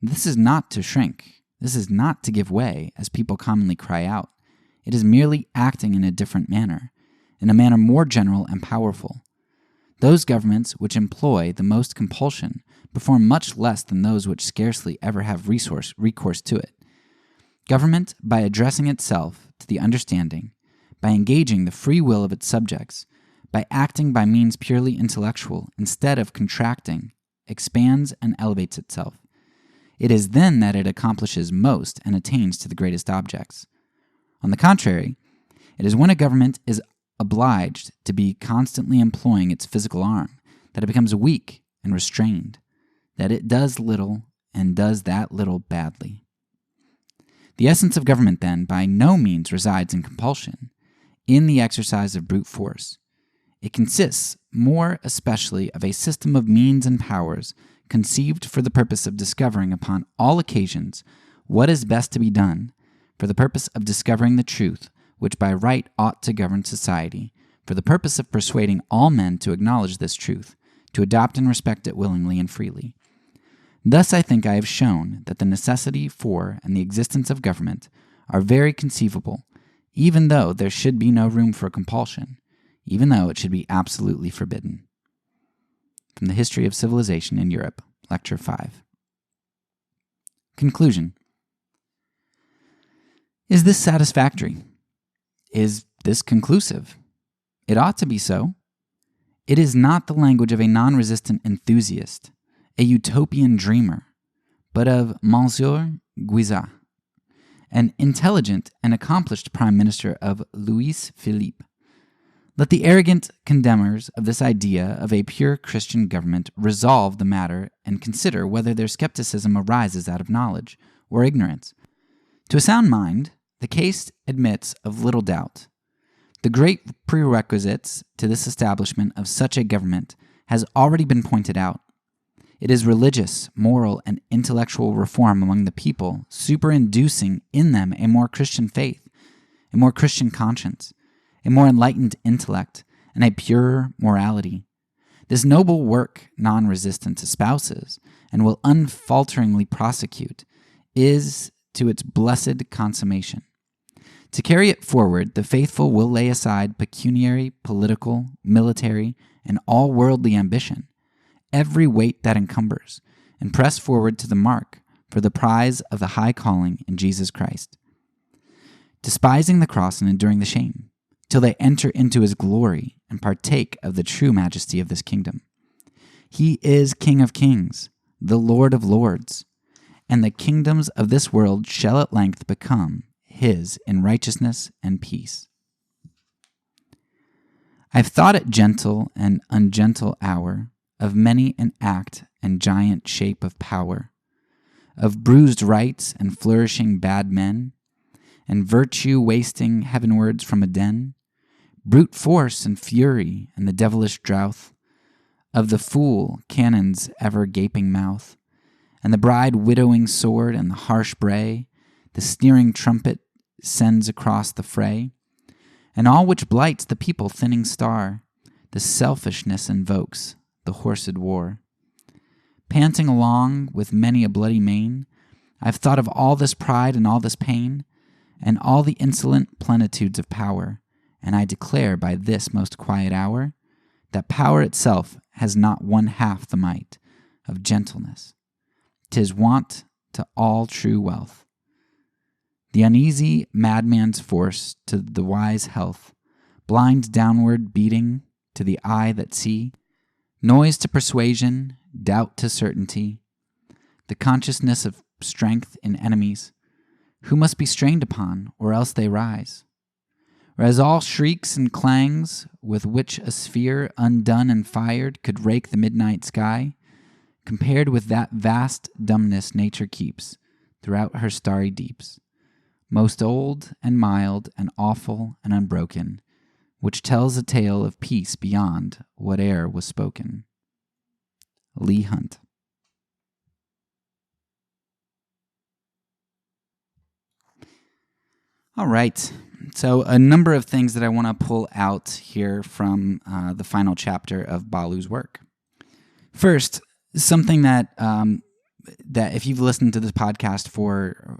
This is not to shrink. This is not to give way, as people commonly cry out. It is merely acting in a different manner, in a manner more general and powerful. Those governments which employ the most compulsion perform much less than those which scarcely ever have recourse to it. Government, by addressing itself to the understanding, by engaging the free will of its subjects, by acting by means purely intellectual instead of contracting, expands and elevates itself. It is then that it accomplishes most and attains to the greatest objects. On the contrary, it is when a government is obliged to be constantly employing its physical arm that it becomes weak and restrained, that it does little and does that little badly. The essence of government, then, by no means resides in compulsion, in the exercise of brute force. It consists more especially of a system of means and powers conceived for the purpose of discovering upon all occasions what is best to be done, for the purpose of discovering the truth which by right ought to govern society, for the purpose of persuading all men to acknowledge this truth, to adopt and respect it willingly and freely. Thus I think I have shown that the necessity for and the existence of government are very conceivable, even though there should be no room for compulsion, even though it should be absolutely forbidden. From the History of Civilization in Europe, Lecture 5. Conclusion. Is this satisfactory? Is this conclusive? It ought to be so. It is not the language of a non-resistant enthusiast, a utopian dreamer, but of Monsieur Guizot, an intelligent and accomplished prime minister of Louis Philippe. Let the arrogant condemners of this idea of a pure Christian government resolve the matter and consider whether their skepticism arises out of knowledge or ignorance. To a sound mind, the case admits of little doubt. The great prerequisites to this establishment of such a government has already been pointed out. It is religious, moral, and intellectual reform among the people, superinducing in them a more Christian faith, a more Christian conscience, a more enlightened intellect, and a purer morality. This noble work non-resistance espouses, and will unfalteringly prosecute, is to its blessed consummation. To carry it forward, the faithful will lay aside pecuniary, political, military, and all worldly ambition, every weight that encumbers, and press forward to the mark for the prize of the high calling in Jesus Christ, despising the cross and enduring the shame, till they enter into his glory and partake of the true majesty of this kingdom. He is King of kings, the Lord of lords, and the kingdoms of this world shall at length become his in righteousness and peace. I've thought it gentle and ungentle hour, of many an act and giant shape of power, of bruised rights and flourishing bad men, and virtue wasting heavenwards from Adin, brute force and fury and the devilish drouth, of the fool cannon's ever gaping mouth, and the bride widowing sword and the harsh bray, the sneering trumpet sends across the fray, and all which blights the people thinning star, the selfishness invokes the horsed war. Panting along with many a bloody mane, I've thought of all this pride and all this pain, and all the insolent plenitudes of power, and I declare by this most quiet hour, that power itself has not one half the might of gentleness. 'Tis want to all true wealth. The uneasy madman's force to the wise health, blind downward beating to the eye that see, noise to persuasion, doubt to certainty, the consciousness of strength in enemies, who must be strained upon, or else they rise. Whereas all shrieks and clangs with which a sphere undone and fired could rake the midnight sky, compared with that vast dumbness nature keeps throughout her starry deeps, most old and mild and awful and unbroken, which tells a tale of peace beyond whate'er was spoken. Leigh Hunt. All right. So a number of things that I want to pull out here from the final chapter of Ballou's work. First, something that if you've listened to this podcast for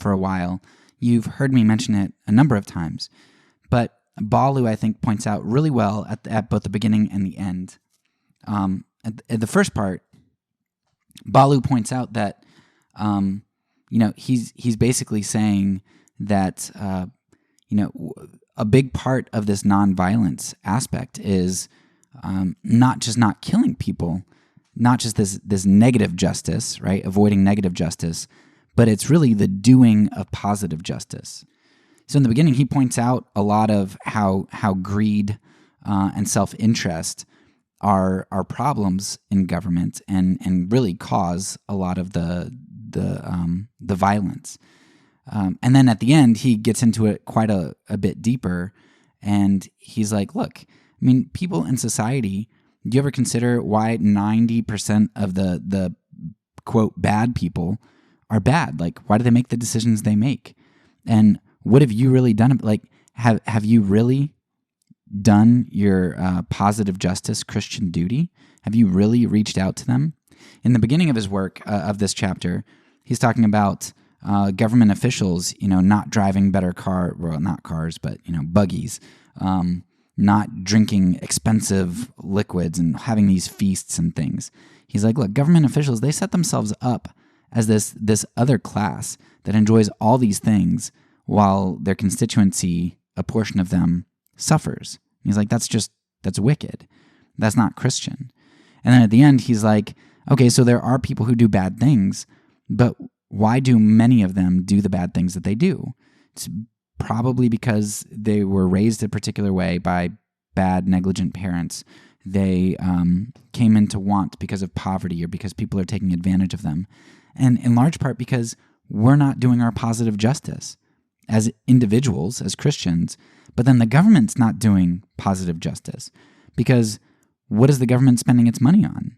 a while, you've heard me mention it a number of times. But Ballou, I think, points out really well at both the beginning and the end. At the first part, Ballou points out that he's basically saying that a big part of this nonviolence aspect is not just not killing people, not just this negative justice, right? Avoiding negative justice, but it's really the doing of positive justice. So in the beginning, he points out a lot of how greed and self-interest are problems in government and really cause a lot of the violence. And then at the end, he gets into it quite a bit deeper, and he's like, look, I mean, people in society, do you ever consider why 90% of the quote bad people are bad? Like, why do they make the decisions they make? And what have you really done? Like, have you really done your positive justice Christian duty? Have you really reached out to them? In the beginning of his work of this chapter, he's talking about government officials, not driving better not cars, but buggies, not drinking expensive liquids and having these feasts and things. He's like, look, government officials, they set themselves up as this other class that enjoys all these things while their constituency, a portion of them, suffers. He's like, that's wicked. That's not Christian. And then at the end, he's like, okay, so there are people who do bad things, but why do many of them do the bad things that they do? It's probably because they were raised a particular way by bad, negligent parents. They came into want because of poverty or because people are taking advantage of them. And in large part because we're not doing our positive justice as individuals, as Christians, but then the government's not doing positive justice because what is the government spending its money on?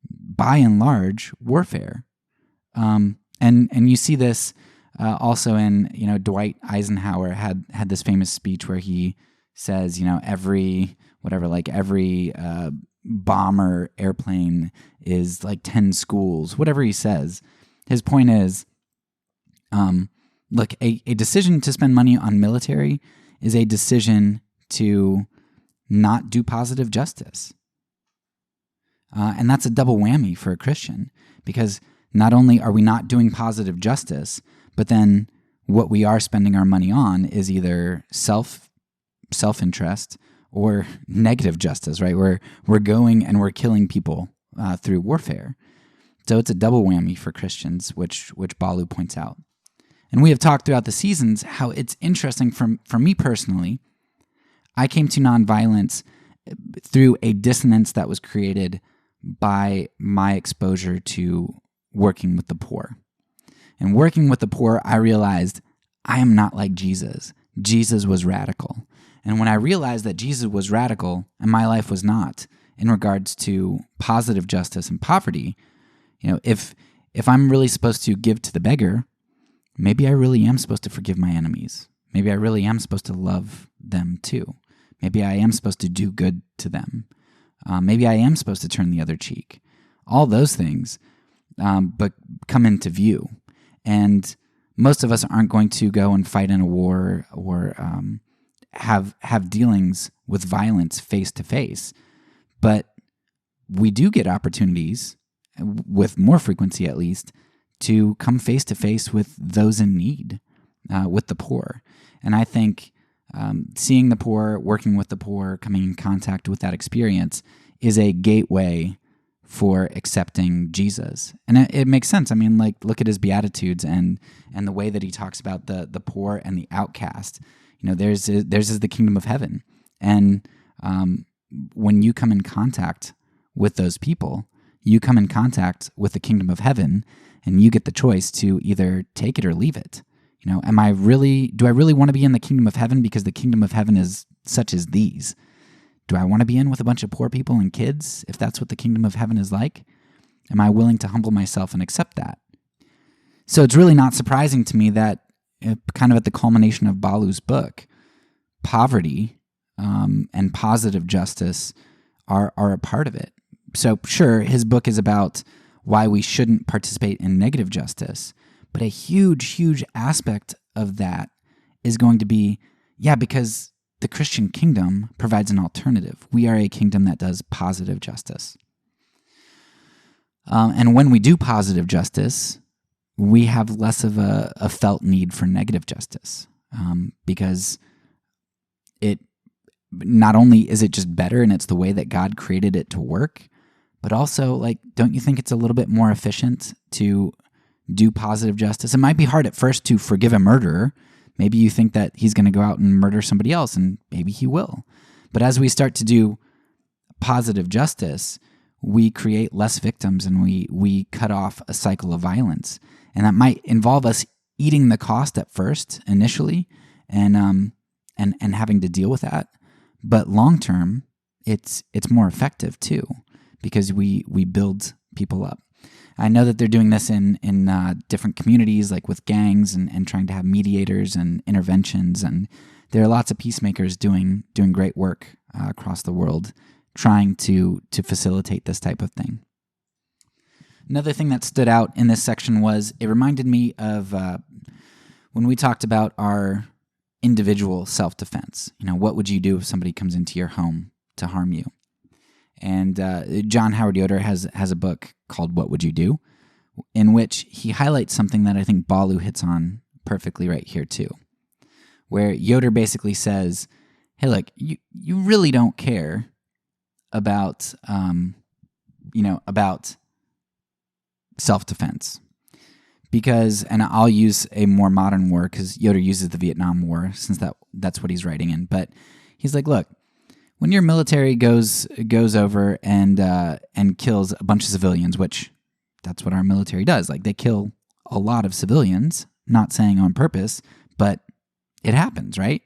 By and large, warfare. And you see this also in, Dwight Eisenhower had this famous speech where he says, every bomber airplane is like 10 schools, whatever he says. His point is, look, a decision to spend money on military is a decision to not do positive justice. And that's a double whammy for a Christian, because not only are we not doing positive justice, but then what we are spending our money on is either self-interest or negative justice, right? We're going and we're killing people through warfare. So it's a double whammy for Christians, which Ballou points out. And we have talked throughout the seasons how it's interesting for me personally. I came to nonviolence through a dissonance that was created by my exposure to working with the poor. And working with the poor, I realized I am not like Jesus. Jesus was radical. And when I realized that Jesus was radical and my life was not, in regards to positive justice and poverty, if I'm really supposed to give to the beggar, maybe I really am supposed to forgive my enemies. Maybe I really am supposed to love them too. Maybe I am supposed to do good to them. Maybe I am supposed to turn the other cheek. All those things, but come into view. And most of us aren't going to go and fight in a war or have dealings with violence face to face. But we do get opportunities, with more frequency at least, to come face to face with those in need, with the poor. And I think seeing the poor, working with the poor, coming in contact with that experience is a gateway for accepting Jesus. And it makes sense. I mean, like, look at his Beatitudes and the way that he talks about the poor and the outcast. Theirs is the kingdom of heaven. And when you come in contact with those people, you come in contact with the kingdom of heaven, and you get the choice to either take it or leave it. Do I really want to be in the kingdom of heaven because the kingdom of heaven is such as these? Do I want to be in with a bunch of poor people and kids if that's what the kingdom of heaven is like? Am I willing to humble myself and accept that? So it's really not surprising to me that kind of at the culmination of Ballou's book, poverty and positive justice are a part of it. So sure, his book is about why we shouldn't participate in negative justice, but a huge aspect of that is going to be, because the Christian kingdom provides an alternative. We are a kingdom that does positive justice. And when we do positive justice, we have less of a felt need for negative justice, because it not only is it just better and it's the way that God created it to work, but also, like, don't you think it's a little bit more efficient to do positive justice? It might be hard at first to forgive a murderer. Maybe you think that he's going to go out and murder somebody else, and maybe he will. But as we start to do positive justice, we create less victims and we cut off a cycle of violence. And that might involve us eating the cost at first, initially, and having to deal with that. But long term, it's more effective too, because we build people up. I know that they're doing this in different communities, like with gangs and trying to have mediators and interventions. And there are lots of peacemakers doing great work across the world, trying to facilitate this type of thing. Another thing that stood out in this section was it reminded me of when we talked about our individual self-defense. What would you do if somebody comes into your home to harm you? And John Howard Yoder has a book called What Would You Do?, in which he highlights something that I think Ballou hits on perfectly right here too, where Yoder basically says, hey, look, you really don't care about, about self-defense. Because, and I'll use a more modern war because Yoder uses the Vietnam War since that's what he's writing in. But he's like, look, when your military goes over and kills a bunch of civilians, which that's what our military does. Like, they kill a lot of civilians, not saying on purpose, but it happens, right?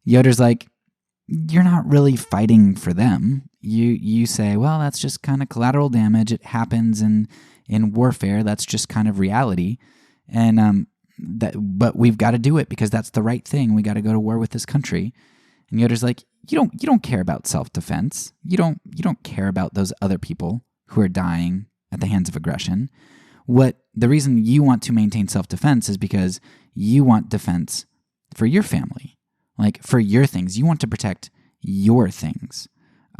Yoder's like, you're not really fighting for them. You say, well, that's just kind of collateral damage. It happens in warfare. That's just kind of reality. And but we've got to do it because that's the right thing. We got to go to war with this country. And Yoder's like, you don't care about self-defense. You don't care about those other people who are dying at the hands of aggression. The reason you want to maintain self-defense is because you want defense for your family, like for your things. You want to protect your things.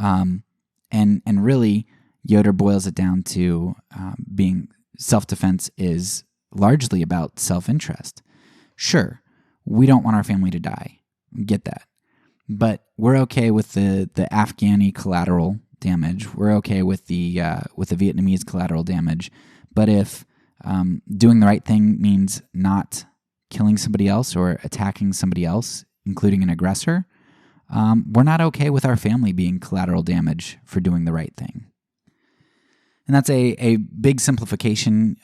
And really, Yoder boils it down to being self-defense is largely about self-interest. Sure, we don't want our family to die. Get that. But we're okay with the Afghani collateral damage. We're okay with the Vietnamese collateral damage. But if doing the right thing means not killing somebody else or attacking somebody else, including an aggressor, we're not okay with our family being collateral damage for doing the right thing. And that's a big simplification.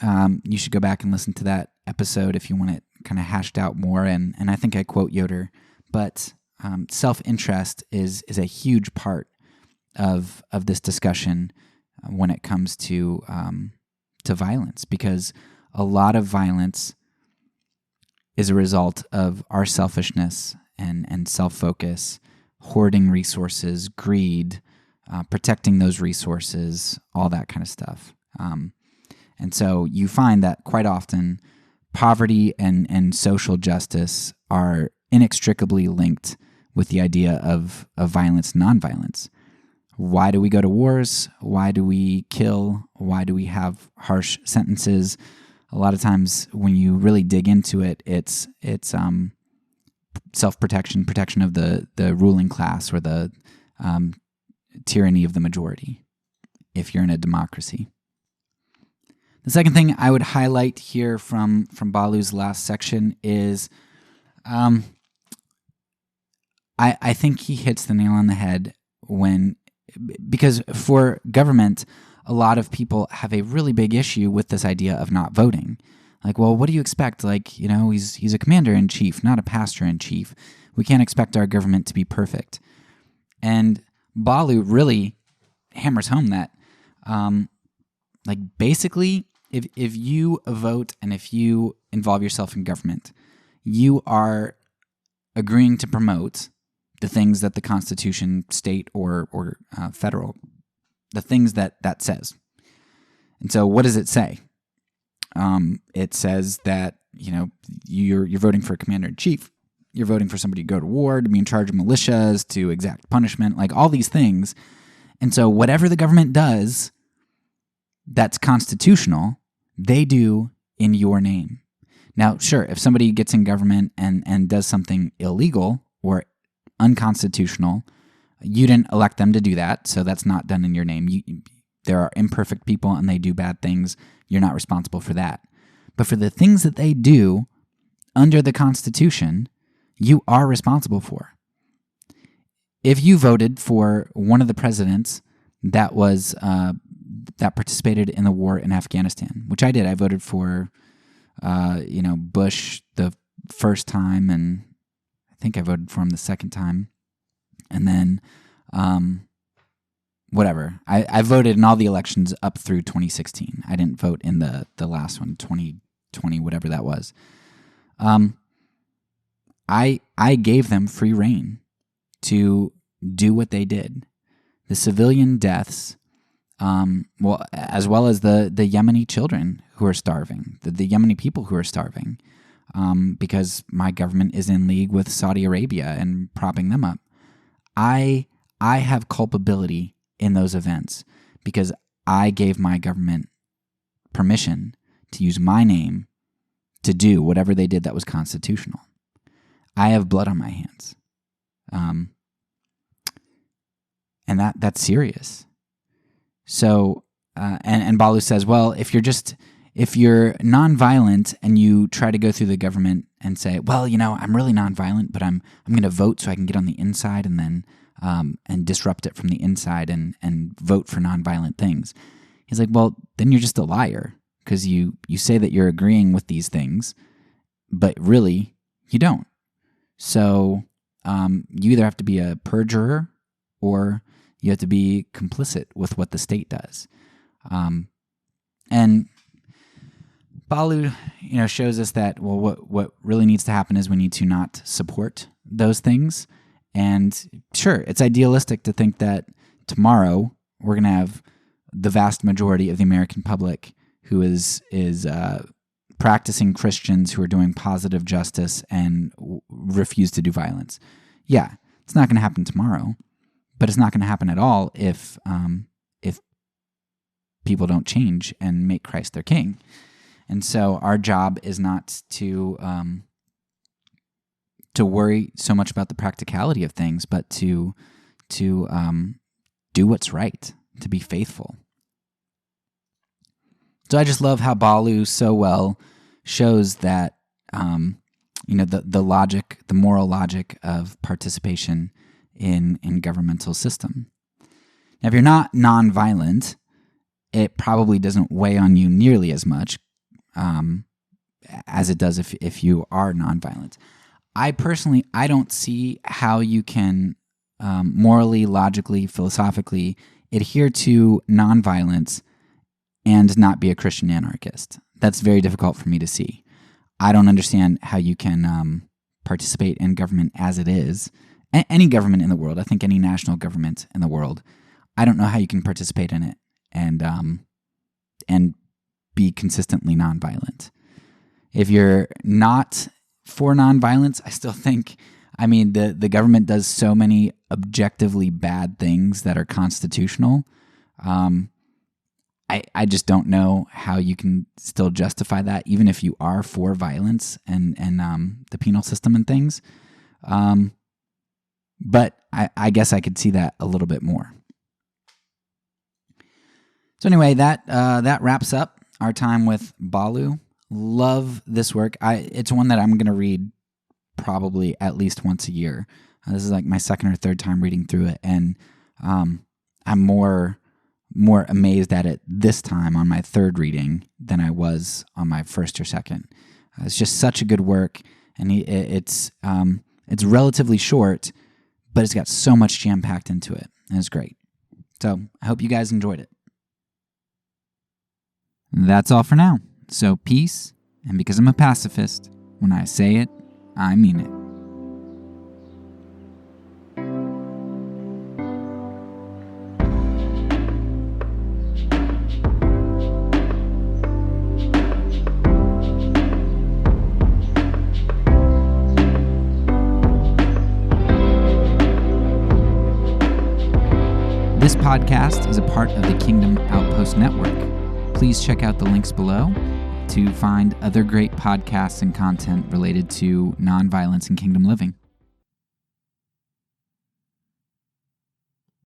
You should go back and listen to that episode if you want it kind of hashed out more. And I think I quote Yoder, but self-interest is a huge part of this discussion when it comes to violence, because a lot of violence is a result of our selfishness and self-focus, hoarding resources, greed, protecting those resources, all that kind of stuff. And so you find that quite often poverty and social justice are inextricably linked with the idea of violence, nonviolence. Why do we go to wars? Why do we kill? Why do we have harsh sentences? A lot of times when you really dig into it, it's self-protection, protection of the ruling class or the tyranny of the majority, if you're in a democracy. The second thing I would highlight here from Ballou's last section is I think he hits the nail on the head because for government, a lot of people have a really big issue with this idea of not voting. Like, well, what do you expect? Like, he's a commander-in-chief, not a pastor-in-chief. We can't expect our government to be perfect. And Ballou really hammers home that, basically, if you vote and if you involve yourself in government, you are agreeing to promote the things that the Constitution, state or federal, the things that says. And so what does it say? It says that, you're voting for a commander-in-chief. You're voting for somebody to go to war, to be in charge of militias, to exact punishment, like all these things. And so whatever the government does that's constitutional, they do in your name. Now, sure, if somebody gets in government and does something illegal or unconstitutional, you didn't elect them to do that, so that's not done in your name. There are imperfect people and they do bad things. You're not responsible for that. But for the things that they do under the Constitution, you are responsible for. If you voted for one of the presidents that was that participated in the war in Afghanistan, which I did, I voted for Bush the first time, and I think I voted for him the second time, and then whatever. I voted in all the elections up through 2016. I didn't vote in the last one, 2020, whatever that was. I gave them free rein to do what they did. The civilian deaths, as well as the Yemeni children who are starving, the Yemeni people who are starving, because my government is in league with Saudi Arabia and propping them up. I have culpability in those events because I gave my government permission to use my name to do whatever they did that was constitutional. I have blood on my hands. And that's serious. So, and Ballou says, well, if you're nonviolent and you try to go through the government and say, well, I'm really nonviolent, but I'm going to vote so I can get on the inside and then and disrupt it from the inside and vote for nonviolent things. He's like, well, then you're just a liar because you say that you're agreeing with these things, but really you don't. So you either have to be a perjurer or you have to be complicit with what the state does. And Ballou, shows us that, well, what really needs to happen is we need to not support those things. And sure, it's idealistic to think that tomorrow we're going to have the vast majority of the American public who is practicing Christians who are doing positive justice and refuse to do violence. Yeah, it's not going to happen tomorrow, but it's not going to happen at all if people don't change and make Christ their king. And so our job is not to worry so much about the practicality of things, but to do what's right, to be faithful. So I just love how Ballou so well shows that the logic, the moral logic of participation in governmental system. Now, if you're not nonviolent, it probably doesn't weigh on you nearly as much as it does if you are nonviolent. I don't see how you can morally, logically, philosophically adhere to nonviolence and not be a Christian anarchist. That's very difficult for me to see. I don't understand how you can participate in government as it is. Any government in the world, I think any national government in the world, I don't know how you can participate in it and be consistently nonviolent. If you're not for nonviolence, I still think, the government does so many objectively bad things that are constitutional. I just don't know how you can still justify that, even if you are for violence and the penal system and things. But I guess I could see that a little bit more. So anyway, that wraps up our time with Ballou. Love this work. It's one that I'm going to read probably at least once a year. This is like my second or third time reading through it, and I'm more amazed at it this time on my third reading than I was on my first or second. It's just such a good work, and it's relatively short, but it's got so much jam-packed into it, and it's great. So I hope you guys enjoyed it. That's all for now. So peace, and because I'm a pacifist, when I say it, I mean it. This podcast is a part of the Kingdom Outpost Network. Please check out the links below to find other great podcasts and content related to nonviolence and kingdom living.